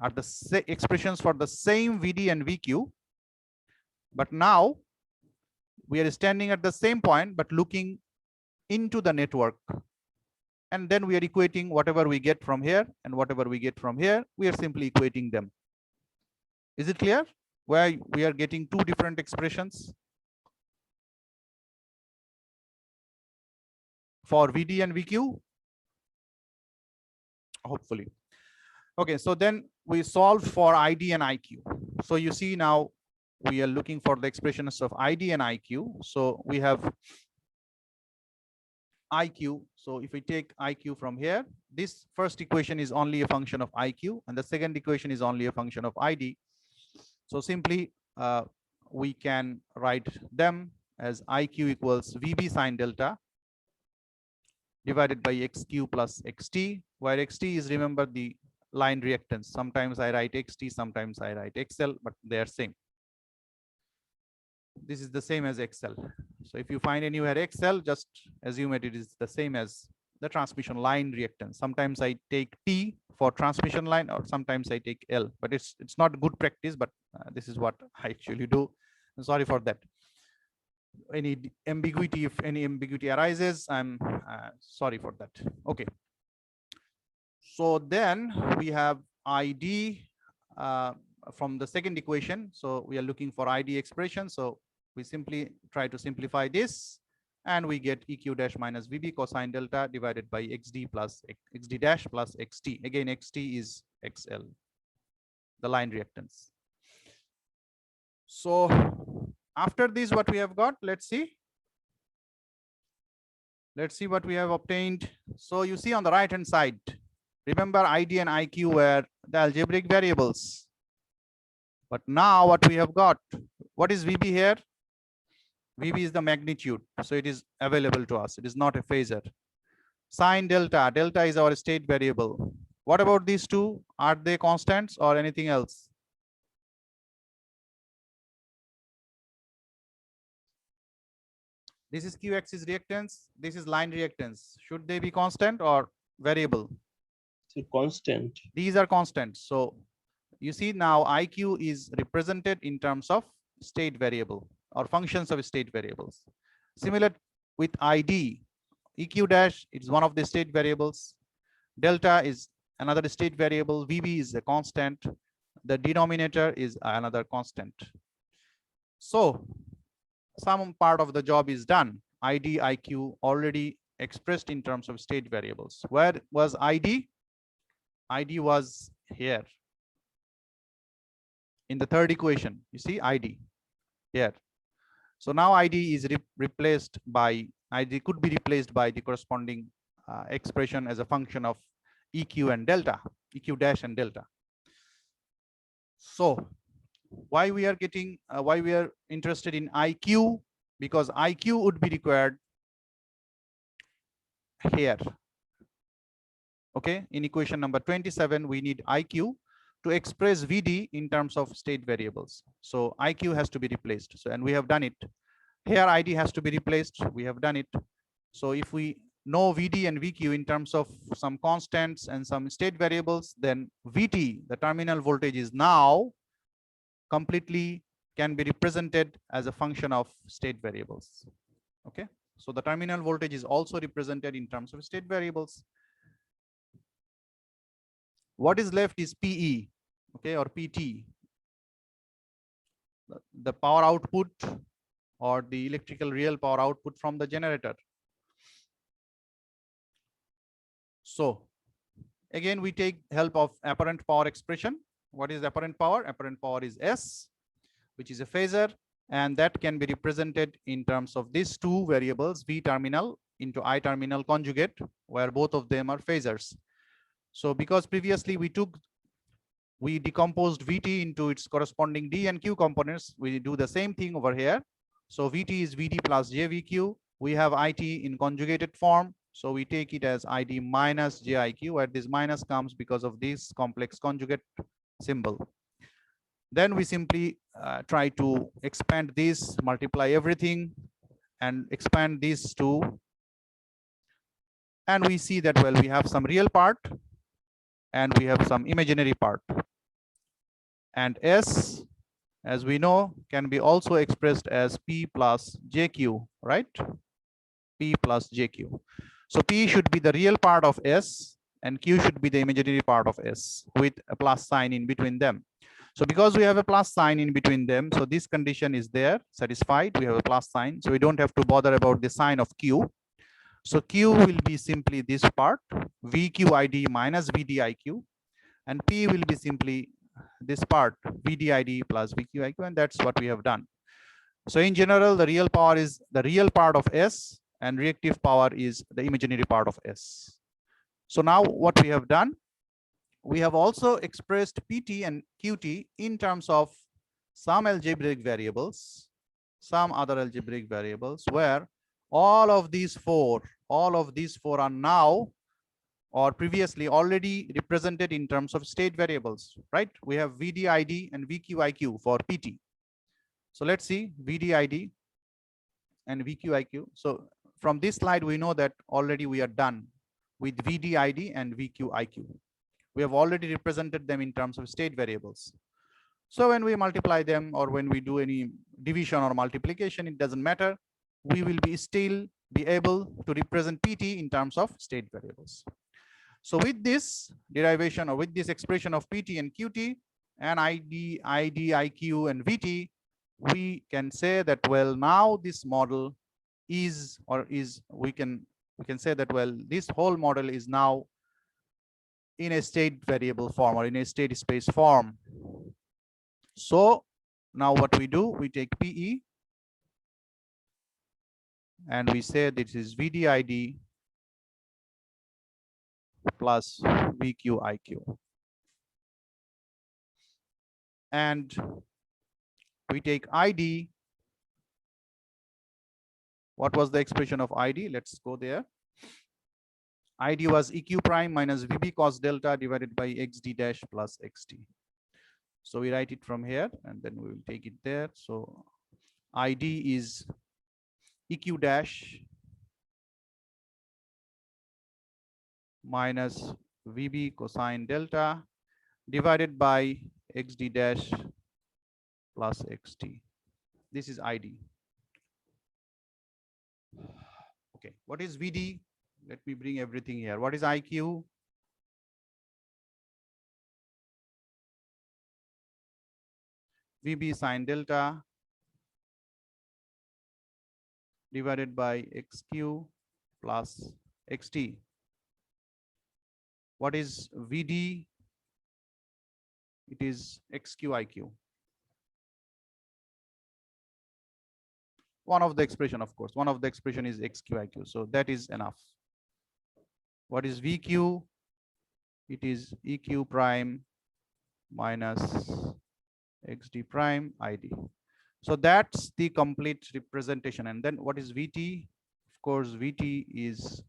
are the expressions for the same VD and VQ. But now we are standing at the same point, but looking into the network. And then we are equating whatever we get from here and whatever we get from here, we are simply equating them. Is it clear? Where we are getting two different expressions for VD and VQ? Hopefully. Okay, so then we solve for ID and IQ. So you see, now we are looking for the expressions of ID and IQ. So we have IQ. So if we take IQ from here, this first equation is only a function of IQ, and the second equation is only a function of ID. So simply we can write them as IQ equals VB sine delta divided by XQ plus XT, where XT is, remember, the line reactance. Sometimes I write XT, sometimes I write XL, but they are same. This is the same as XL. So if you find anywhere XL, just assume it is the same as the transmission line reactance. Sometimes I take T for transmission line, or sometimes I take L, but it's not good practice, but this is what I actually do. I'm sorry for that. Any ambiguity, if any ambiguity arises, I'm sorry for that. Okay. So then we have ID from the second equation. So we are looking for ID expression. So we simply try to simplify this, and we get EQ dash minus VB cosine delta divided by XD plus XD dash plus XT. Again, XT is XL, the line reactance. So after this, what we have got, let's see. Let's see what we have obtained. So you see on the right hand side, Remember, ID and IQ were the algebraic variables. But now what we have got, what is VB here? VB is the magnitude. So it is available to us. It is not a phasor. Sine delta, delta is our state variable. What about these two? Are they constants or anything else? This is Q-axis reactance. This is line reactance. Should they be constant or variable? So constant. These are constants. So you see now IQ is represented in terms of state variable or functions of state variables. Similar with ID, EQ dash is one of the state variables. Delta is another state variable. VB is a constant. The denominator is another constant. So some part of the job is done. ID, IQ already expressed in terms of state variables. Where was ID? ID was here. In the third equation, you see ID here. So now ID is replaced by, ID could be replaced by the corresponding expression as a function of EQ and delta, EQ dash and delta. So why we are getting, why we are interested in IQ? Because IQ would be required here. Okay, in equation number 27, we need IQ to express VD in terms of state variables. So IQ has to be replaced. So, and we have done it. Here ID has to be replaced. We have done it. So if we know VD and VQ in terms of some constants and some state variables, then VT, the terminal voltage, is now completely can be represented as a function of state variables. Okay, so the terminal voltage is also represented in terms of state variables. What is left is PE, okay, or PT, the power output or the electrical real power output from the generator. So again, we take help of apparent power expression. What is apparent power? Apparent power is S, which is a phasor, and that can be represented in terms of these two variables, V terminal into I terminal conjugate, where both of them are phasors. So because previously we decomposed VT into its corresponding D and Q components, we do the same thing over here. So VT is VD plus JVQ. We have IT in conjugated form. So we take it as ID minus JIQ, where this minus comes because of this complex conjugate symbol. Then we simply try to expand this, multiply everything, and expand these two. And we see that, well, we have some real part and we have some imaginary part. And S, as we know, can be also expressed as P plus JQ, right? P plus JQ. So P should be the real part of S and Q should be the imaginary part of S with a plus sign in between them. So because we have a plus sign in between them, so this condition is there, satisfied, we have a plus sign. So we don't have to bother about the sign of Q. So Q will be simply this part, VQID minus VDIQ, and P will be simply this part, VDID plus VQIQ, and that's what we have done. So in general, the real power is the real part of S and reactive power is the imaginary part of S. So now what we have done, we have also expressed PT and QT in terms of some algebraic variables, some other algebraic variables, where all of these four are now or previously already represented in terms of state variables, right? We have VDID and VQIQ for PT. So let's see VDID and VQIQ. So from this slide, we know that already we are done with VDID and VQIQ. We have already represented them in terms of state variables. So when we multiply them or when we do any division or multiplication, it doesn't matter. We will still be able to represent PT in terms of state variables. So with this derivation or with this expression of PT and QT and ID, IQ, and VT, we can say that, well, now this model is, or is, we can say that, well, this whole model is now in a state variable form or in a state space form. So now what we do, we take PE and we say this is VDID plus VQIQ. And we take ID. What was the expression of ID? Let's go there. ID was EQ prime minus VB cos delta divided by XD dash plus XT. So we write it from here and then we will take it there. So ID is EQ dash minus VB cosine delta divided by XD dash plus XT. This is ID. Okay, what is VD? Let me bring everything here. What is IQ? VB sine delta divided by XQ plus XT. What is VD? It is XQIQ. One of the expression, of course, one of the expression is XQIQ. So that is enough. What is VQ? It is EQ prime minus XD prime ID. So that's the complete representation. And then what is VT? Of course, VT is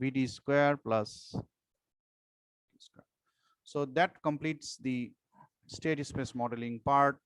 VD square plus square. So that completes the state space modeling part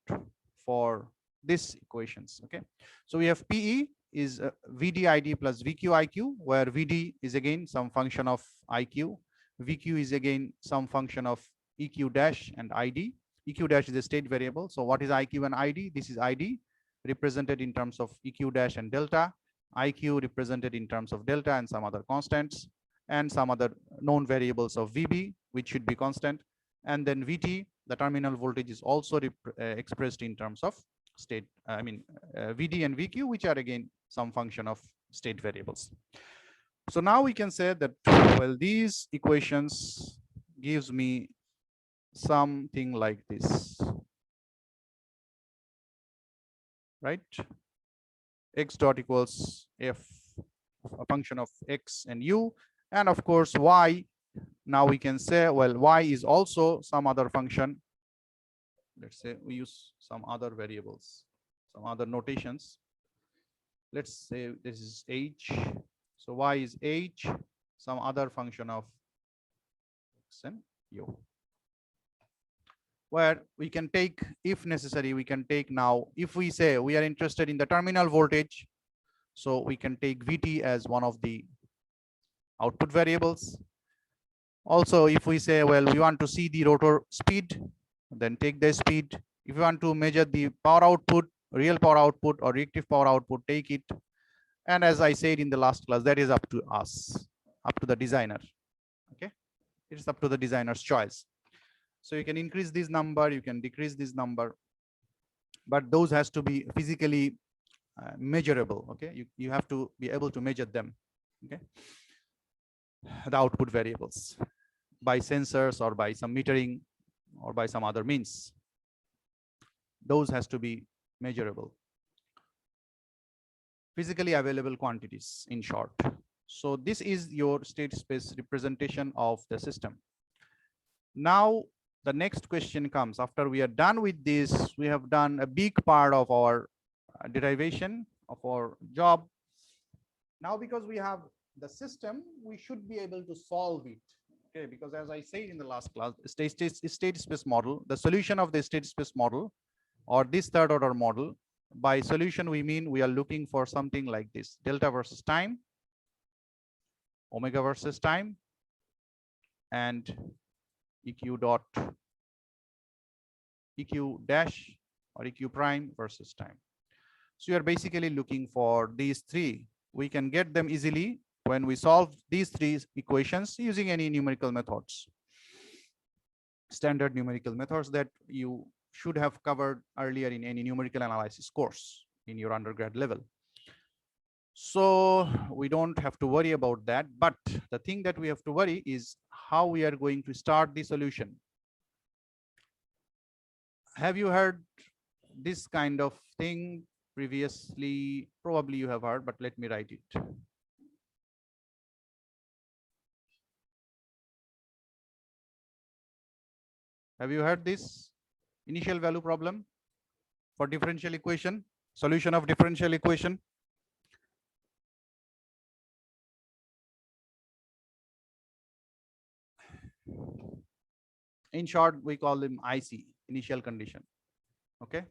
for these equations. Okay, so we have PE is VDID plus VQIQ, where VD is again some function of IQ, VQ is again some function of EQ dash and ID. EQ dash is a state variable. So what is IQ and ID? This is ID represented in terms of EQ dash and delta, IQ represented in terms of delta and some other constants, and some other known variables of VB, which should be constant. And then VT, the terminal voltage, is also expressed in terms of state, VD and VQ, which are again some function of state variables. So now we can say that, well, these equations gives me something like this, right? X dot equals F, a function of X and U, and of course Y. Now we can say, well, Y is also some other function. Let's say we use some other variables, some other notations. Let's say this is H. So Y is H, some other function of X and U. Where we can take, if necessary, we can take now, if we say we are interested in the terminal voltage, so we can take VT as one of the output variables. Also, if we say, well, we want to see the rotor speed, then take the speed. If you want to measure the power output, real power output or reactive power output, take it. And as I said in the last class, that is up to us, up to the designer. Okay, it's up to the designer's choice. So you can increase this number, you can decrease this number, but those has to be physically measurable. Okay, you have to be able to measure them. Okay, the output variables by sensors or by some metering or by some other means. Those has to be measurable, physically available quantities, in short. So this is your state space representation of the system. Now the next question comes. After we are done with this, we have done a big part of our derivation of our job. Now, because we have the system, we should be able to solve it. Okay, because as I said in the last class, state space model, the solution of the state space model or this third order model, by solution we mean we are looking for something like this: delta versus time, omega versus time, and EQ dot, EQ dash or EQ prime versus time. So you are basically looking for these three. We can get them easily when we solve these three equations using any numerical methods, standard numerical methods that you should have covered earlier in any numerical analysis course in your undergrad level. So we don't have to worry about that. But the thing that we have to worry is how we are going to start the solution. Have you heard this kind of thing previously? Probably you have heard, but let me write it. Have you heard this initial value problem for differential equation, solution of differential equation? In short, we call them IC, initial condition. Okay.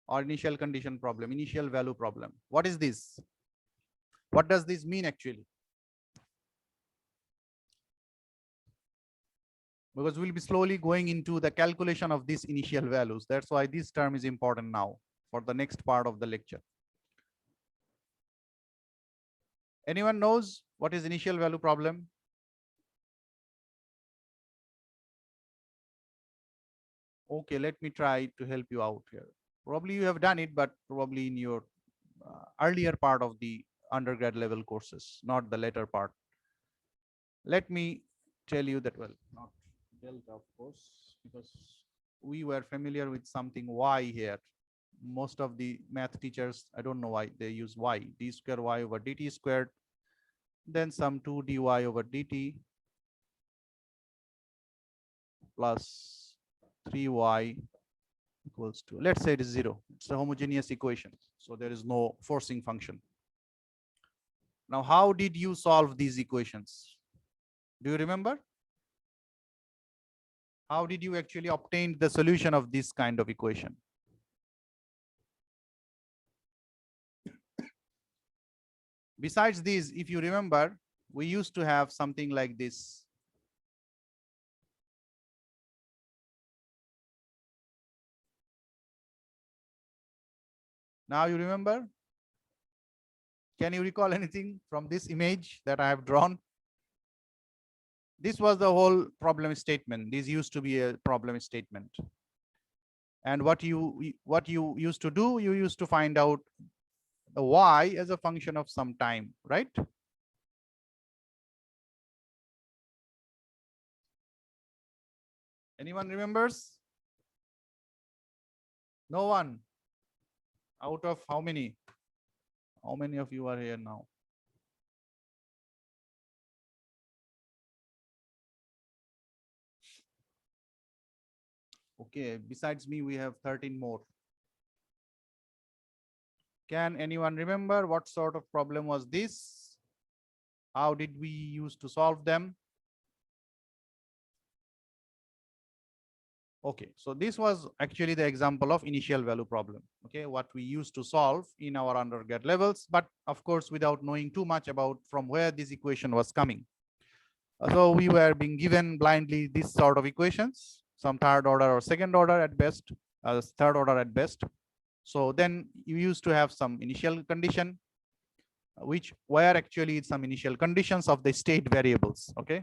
Or initial condition problem, initial value problem. What is this? What does this mean actually? Because we'll be slowly going into the calculation of these initial values. That's why this term is important now for the next part of the lecture. Anyone knows what is initial value problem? Okay, let me try to help you out here. Probably you have done it, but probably in your earlier part of the undergrad level courses, not the later part. Let me tell you that, well, not delta, of course, because we were familiar with something y here. Most of the math teachers, I don't know why they use y, d square y over dt squared, then some 2 dy over dt plus 3y equals to, let's say it is 0. It's a homogeneous equation, so there is no forcing function. Now, how did you solve these equations? Do you remember? How did you actually obtain the solution of this kind of equation? Besides this, if you remember, we used to have something like this. Now you remember? Can you recall anything from this image that I have drawn? This was the whole problem statement. This used to be a problem statement. And what you used to do, you used to find out the y as a function of some time, right? Anyone remembers? No one. Out of how many? How many of you are here now? Okay, besides me, we have 13 more. Can anyone remember what sort of problem was this? How did we use to solve them? Okay, so this was actually the example of initial value problem. Okay, what we used to solve in our undergrad levels, but of course, without knowing too much about from where this equation was coming. So we were being given blindly this sort of equations, some third order or second order at best, third order at best. So then you used to have some initial condition, which were actually some initial conditions of the state variables. Okay,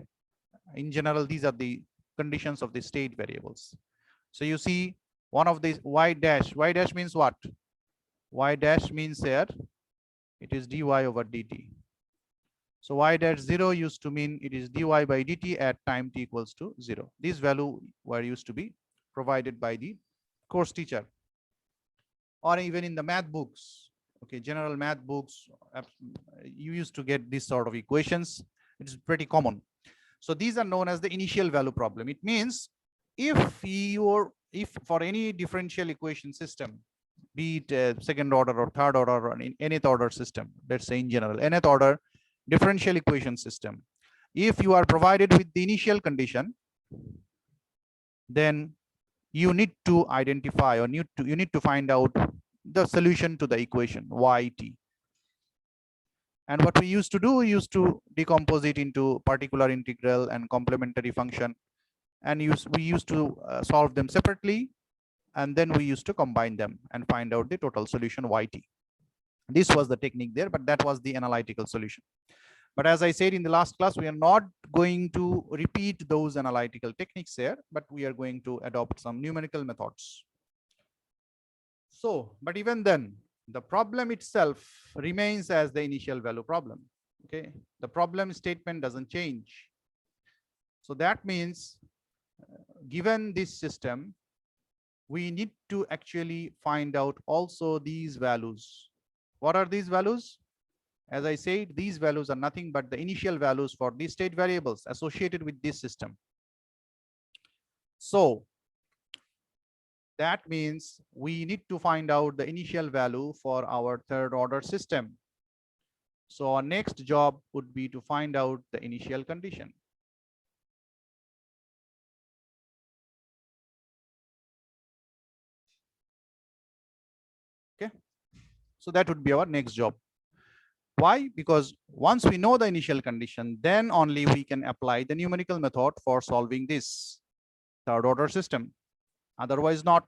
in general, these are the conditions of the state variables. So you see one of these y dash means what? Y dash means here it is dy over dt. So y dash 0 used to mean it is dy by dt at time t equals to 0. These value were used to be provided by the course teacher, or even in the math books. Okay, general math books, you used to get this sort of equations. It's pretty common. So these are known as the initial value problem. It means if for any differential equation system, be it second order or third order or in nth order system, let's say in general, nth order differential equation system, if you are provided with the initial condition, then you need to identify or you need to find out the solution to the equation yt. And what we used to do, we used to decompose it into particular integral and complementary function, and we used to solve them separately, and then we used to combine them and find out the total solution yt. This was the technique there, but that was the analytical solution. But as I said in the last class, we are not going to repeat those analytical techniques here, but we are going to adopt some numerical methods. So, but even then, the problem itself remains as the initial value problem. Okay, the problem statement doesn't change. So that means, given this system, we need to actually find out also these values. What are these values? As I said, these values are nothing but the initial values for these state variables associated with this system. So that means we need to find out the initial value for our third order system. So our next job would be to find out the initial condition. Okay, so that would be our next job. Why? Because once we know the initial condition, then only we can apply the numerical method for solving this third order system. Otherwise not.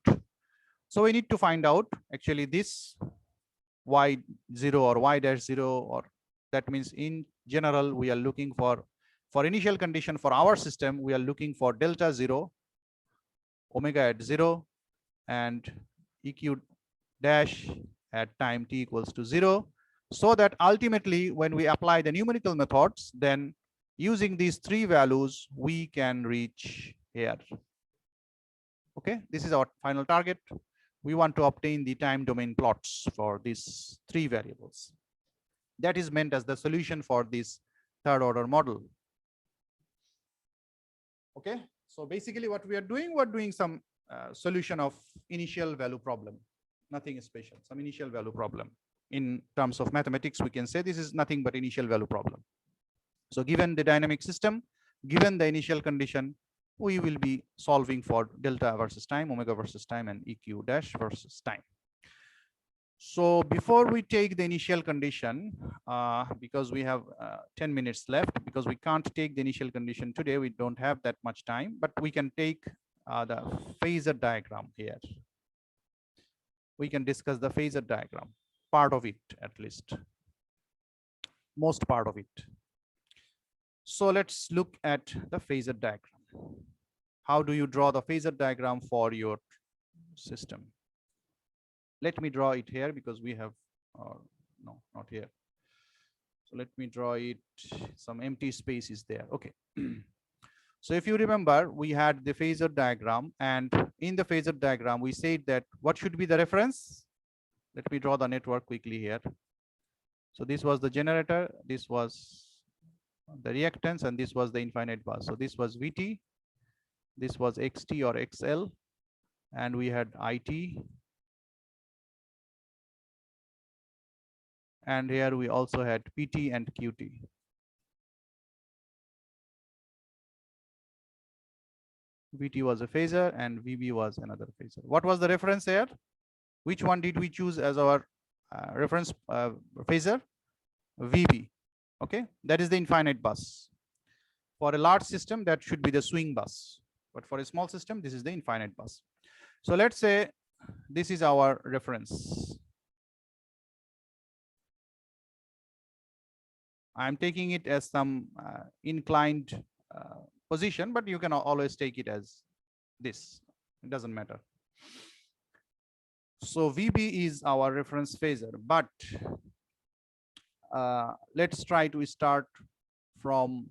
So we need to find out actually this y0 or y-0, or that means in general we are looking for initial condition for our system, we are looking for delta 0, omega at 0, and eq dash at time t equals to 0, so that ultimately when we apply the numerical methods, then using these three values we can reach here. Okay, this is our final target. We want to obtain the time domain plots for these three variables. That is meant as the solution for this third order model. Okay, so basically what we are doing, we're doing some solution of initial value problem, nothing special, some initial value problem. In terms of mathematics, we can say this is nothing but initial value problem. So given the dynamic system, given the initial condition, we will be solving for delta versus time, omega versus time, and eq dash versus time. So before we take the initial condition, because we have 10 minutes left, because we can't take the initial condition today, we don't have that much time, but we can take the phasor diagram here. We can discuss the phasor diagram, part of it at least, most part of it. So let's look at the phasor diagram. How do you draw the phasor diagram for your system? Let me draw it here because we have, no, not here. So let me draw it, some empty space is there. Okay. So if you remember, we had the phasor diagram, and in the phasor diagram, we said that what should be the reference? Let me draw the network quickly here. So this was the generator, this was the reactance, and this was the infinite bus. So this was VT, this was XT or XL, and we had IT. And here we also had PT and QT. VT was a phasor and VB was another phasor. What was the reference here? Which one did we choose as our reference phasor? VB. Okay, that is the infinite bus. For a large system, that should be the swing bus. But for a small system, this is the infinite bus. So let's say this is our reference. I'm taking it as some inclined position, but you can always take it as this. It doesn't matter. So VB is our reference phasor, but let's try to start from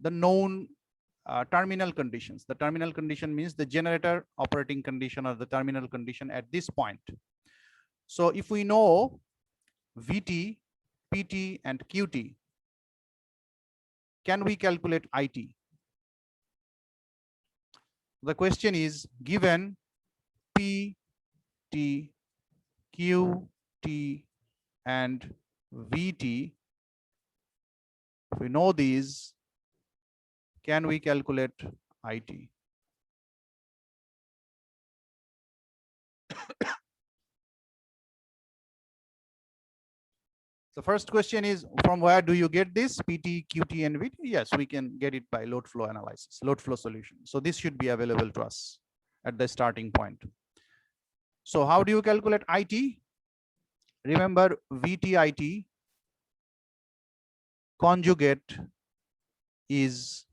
the known terminal conditions. The terminal condition means the generator operating condition or the terminal condition at this point. So if we know VT, PT, and QT, can we calculate IT? The question is, given P, T, Q, T, and VT, if we know these, can we calculate IT? The first question is, from where do you get this PT, QT, and VT? Yes, we can get it by load flow analysis, load flow solution. So this should be available to us at the starting point. So how do you calculate IT? Remember VTIT conjugate is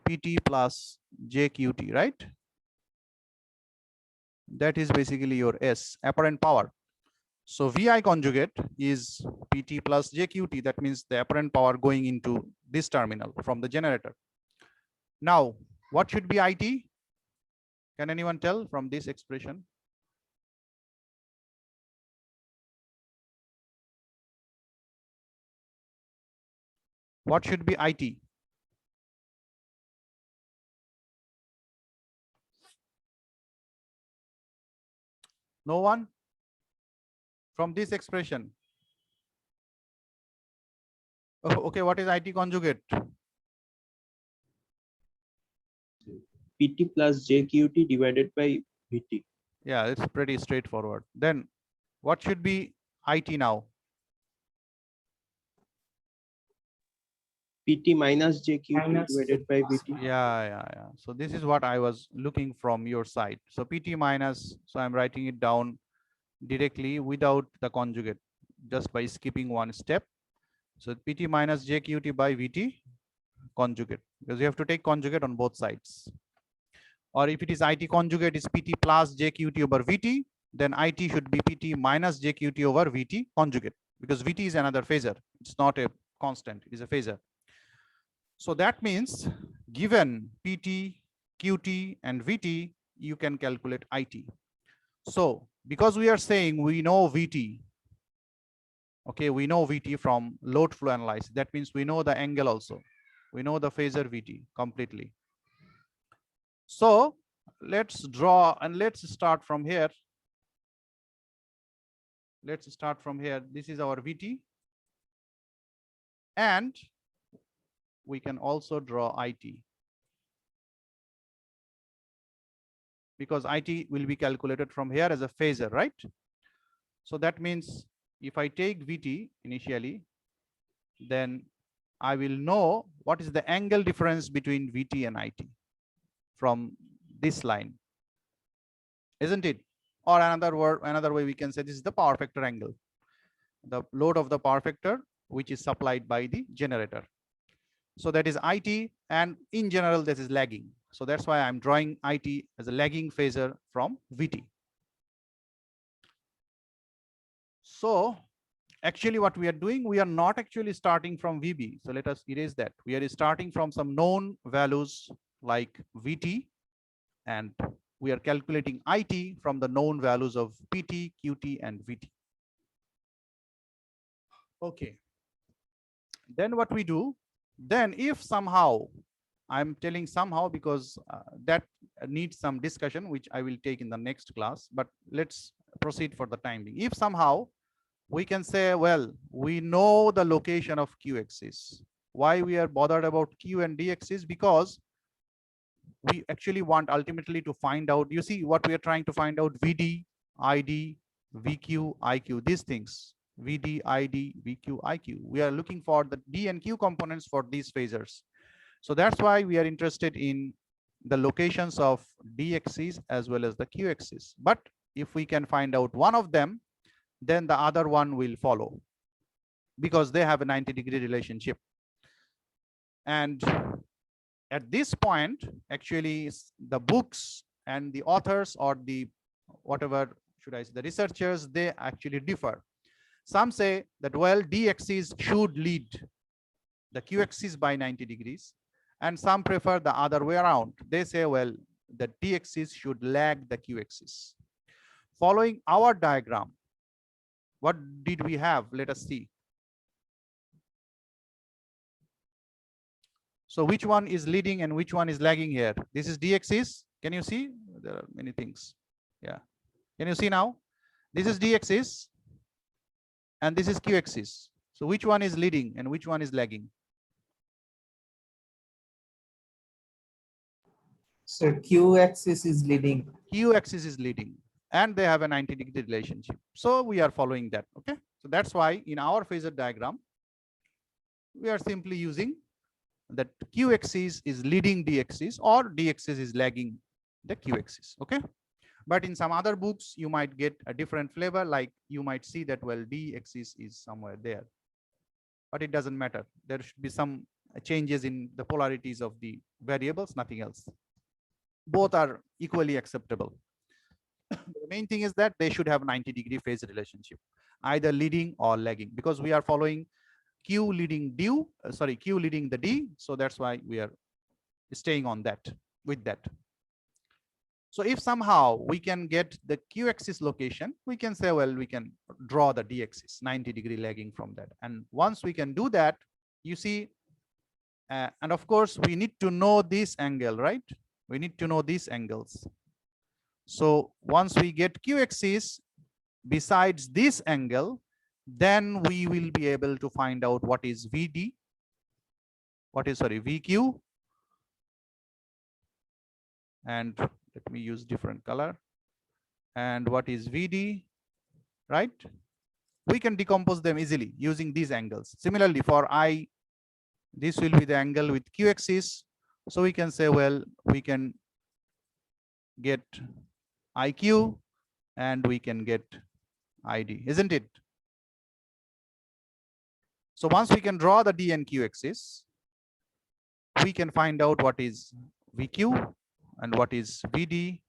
PT plus JQT, right? That is basically your S, apparent power. So VI conjugate is PT plus JQT. That means the apparent power going into this terminal from the generator. Now, what should be IT? Can anyone tell from this expression? What should be IT? No one? From this expression. Oh, okay, what is IT conjugate? PT plus JQT divided by VT. Yeah, it's pretty straightforward. Then what should be IT now? PT minus JQT Minus divided by VT. Yeah. So this is what I was looking from your side. So PT minus, so I'm writing it down directly without the conjugate, just by skipping one step. So PT minus JQT by VT conjugate, because you have to take conjugate on both sides. Or if it is IT conjugate is PT plus JQT over VT, then IT should be PT minus JQT over VT conjugate, because VT is another phasor. It's not a constant, it is a phasor. So that means given PT, QT, and VT, you can calculate IT. So because we are saying we know VT, okay, we know VT from load flow analysis. That means we know the angle also. We know the phasor VT completely. So let's draw and let's start from here. Let's start from here. This is our VT. And we can also draw IT, because IT will be calculated from here as a phasor, right? So that means if I take VT initially, then I will know what is the angle difference between VT and IT from this line, isn't it? Or another way we can say this is the power factor angle, the load of the power factor which is supplied by the generator. So that is IT, and in general this is lagging. So that's why I'm drawing IT as a lagging phasor from VT. So actually what we are doing, we are not actually starting from VB. So let us erase that. We are starting from some known values like VT, and we are calculating IT from the known values of PT, QT, and VT. Okay. Then what we do, then if somehow, I'm telling somehow because that needs some discussion, which I will take in the next class, but let's proceed for the time being. If somehow we can say, well, we know the location of Q axis. Why we are bothered about Q and D axis? Because we actually want ultimately to find out, you see what we are trying to find out, VD, ID, VQ, IQ, these things, VD, ID, VQ, IQ. We are looking for the D and Q components for these phasors. So that's why we are interested in the locations of D axis as well as the Q axis. But if we can find out one of them, then the other one will follow, because they have a 90-degree relationship. And at this point, actually the books and the authors, or the whatever should I say, the researchers, they actually differ. Some say that, well, D axis should lead the Q axis by 90 degrees, and some prefer the other way around. They say, well, the D axis should lag the Q axis. Following our diagram, what did we have? Let us see. So which one is leading and which one is lagging here? This is D axis. Can you see? There are many things. Yeah. Can you see now? This is D axis and this is Q axis. So which one is leading and which one is lagging? So Q axis is leading. Q axis is leading, and they have a 90-degree relationship. So we are following that. Okay. So that's why in our phasor diagram, we are simply using that Q axis is leading D axis, or D axis is lagging the Q axis. Okay. But in some other books, you might get a different flavor, like you might see that, well, D axis is somewhere there, but it doesn't matter. There should be some changes in the polarities of the variables, nothing else. Both are equally acceptable. The main thing is that they should have 90-degree phase relationship, either leading or lagging, because we are following Q leading Q leading the D. So that's why we are staying on that with that. So if somehow we can get the Q axis location, we can say, well, we can draw the D axis 90-degree lagging from that. And once we can do that, you see, and of course we need to know this angle, right? We need to know these angles. So once we get q axis besides this angle, then we will be able to find out what is VD, VQ, and let me use different color, and what is VD, right? We can decompose them easily using these angles. Similarly, for I, this will be the angle with q axis. So we can say, well, we can get IQ and we can get ID, isn't it? So once we can draw the D and Q axis, we can find out what is VQ and what is VD,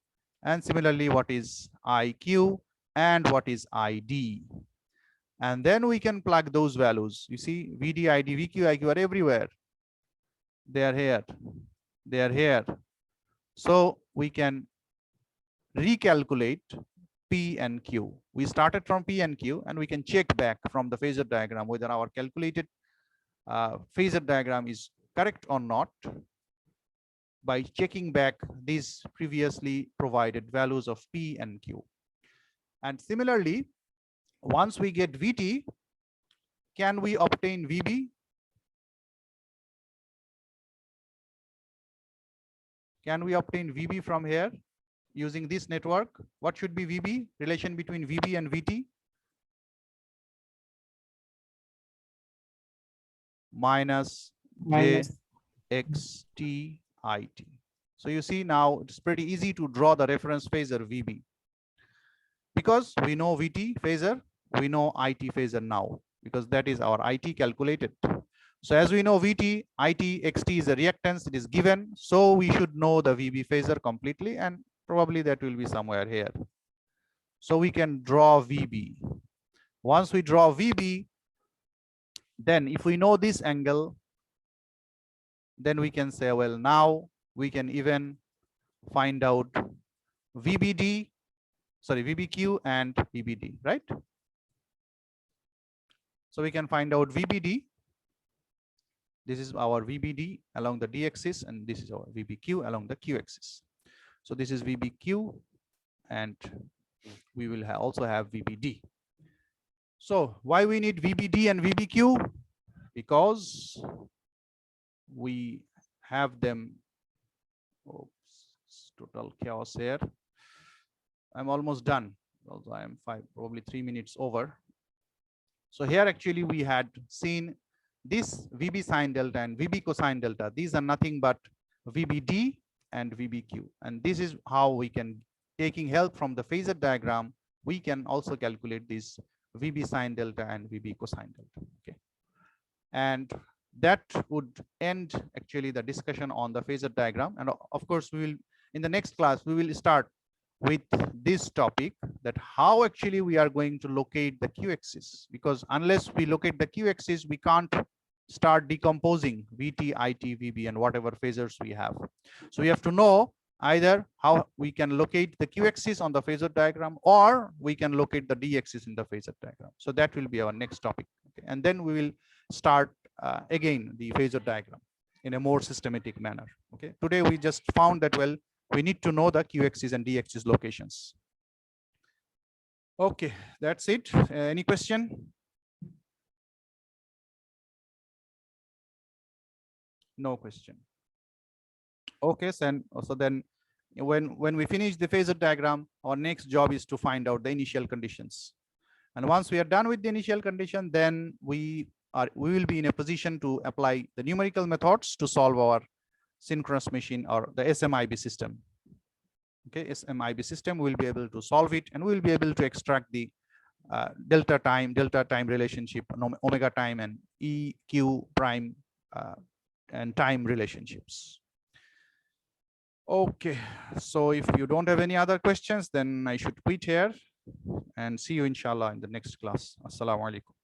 and similarly what is IQ and what is ID. And then we can plug those values. You see, VD, ID, VQ, IQ are everywhere. They are here. They are here. So we can recalculate P and Q. We started from P and Q, and we can check back from the phasor diagram whether our calculated phasor diagram is correct or not by checking back these previously provided values of P and Q. And similarly, once we get VT, can we obtain VB? Can we obtain VB from here using this network? What should be VB? Relation between VB and VT? Minus JXTIT. So you see now it's pretty easy to draw the reference phasor VB. Because we know VT phasor, we know IT phasor now, because that is our IT calculated. So as we know VT, IT, XT is a reactance, it is given. So we should know the VB phasor completely, and probably that will be somewhere here. So we can draw VB. Once we draw VB, then if we know this angle, then we can say, well, now we can even find out VBQ and VBD, right? So we can find out VBD. This is our VBD along the D axis, and this is our VBQ along the Q axis. So this is VBQ, and we will also have VBD. So why we need VBD and VBQ? Because we have them. Oops, total chaos here. I'm almost done. Also, I am probably 3 minutes over. So here actually we had seen this VB sine delta and VB cosine delta. These are nothing but VBD and VBQ. And this is how we can, taking help from the phasor diagram, we can also calculate this VB sine delta and VB cosine delta. Okay. And that would end actually the discussion on the phasor diagram. And of course, we will, in the next class, we will start with this topic, that how actually we are going to locate the Q axis, because unless we locate the Q axis, we can't start decomposing VT, IT, VB, and whatever phasors we have. So we have to know either how we can locate the Q axis on the phasor diagram, or we can locate the D axis in the phasor diagram. So that will be our next topic. Okay. And then we will start again the phasor diagram in a more systematic manner. Okay. Today we just found that, well, we need to know the Q axis and D axis locations. Okay, that's it. Any question? No question. Okay, so then when we finish the phasor diagram, our next job is to find out the initial conditions. And once we are done with the initial condition, then we will be in a position to apply the numerical methods to solve our synchronous machine or the SMIB system. Okay, SMIB system, we will be able to solve it, and we will be able to extract the delta time relationship, omega time, and EQ prime and time relationships. Okay, so if you don't have any other questions, then I should quit here and see you inshallah in the next class. Assalamu alaikum.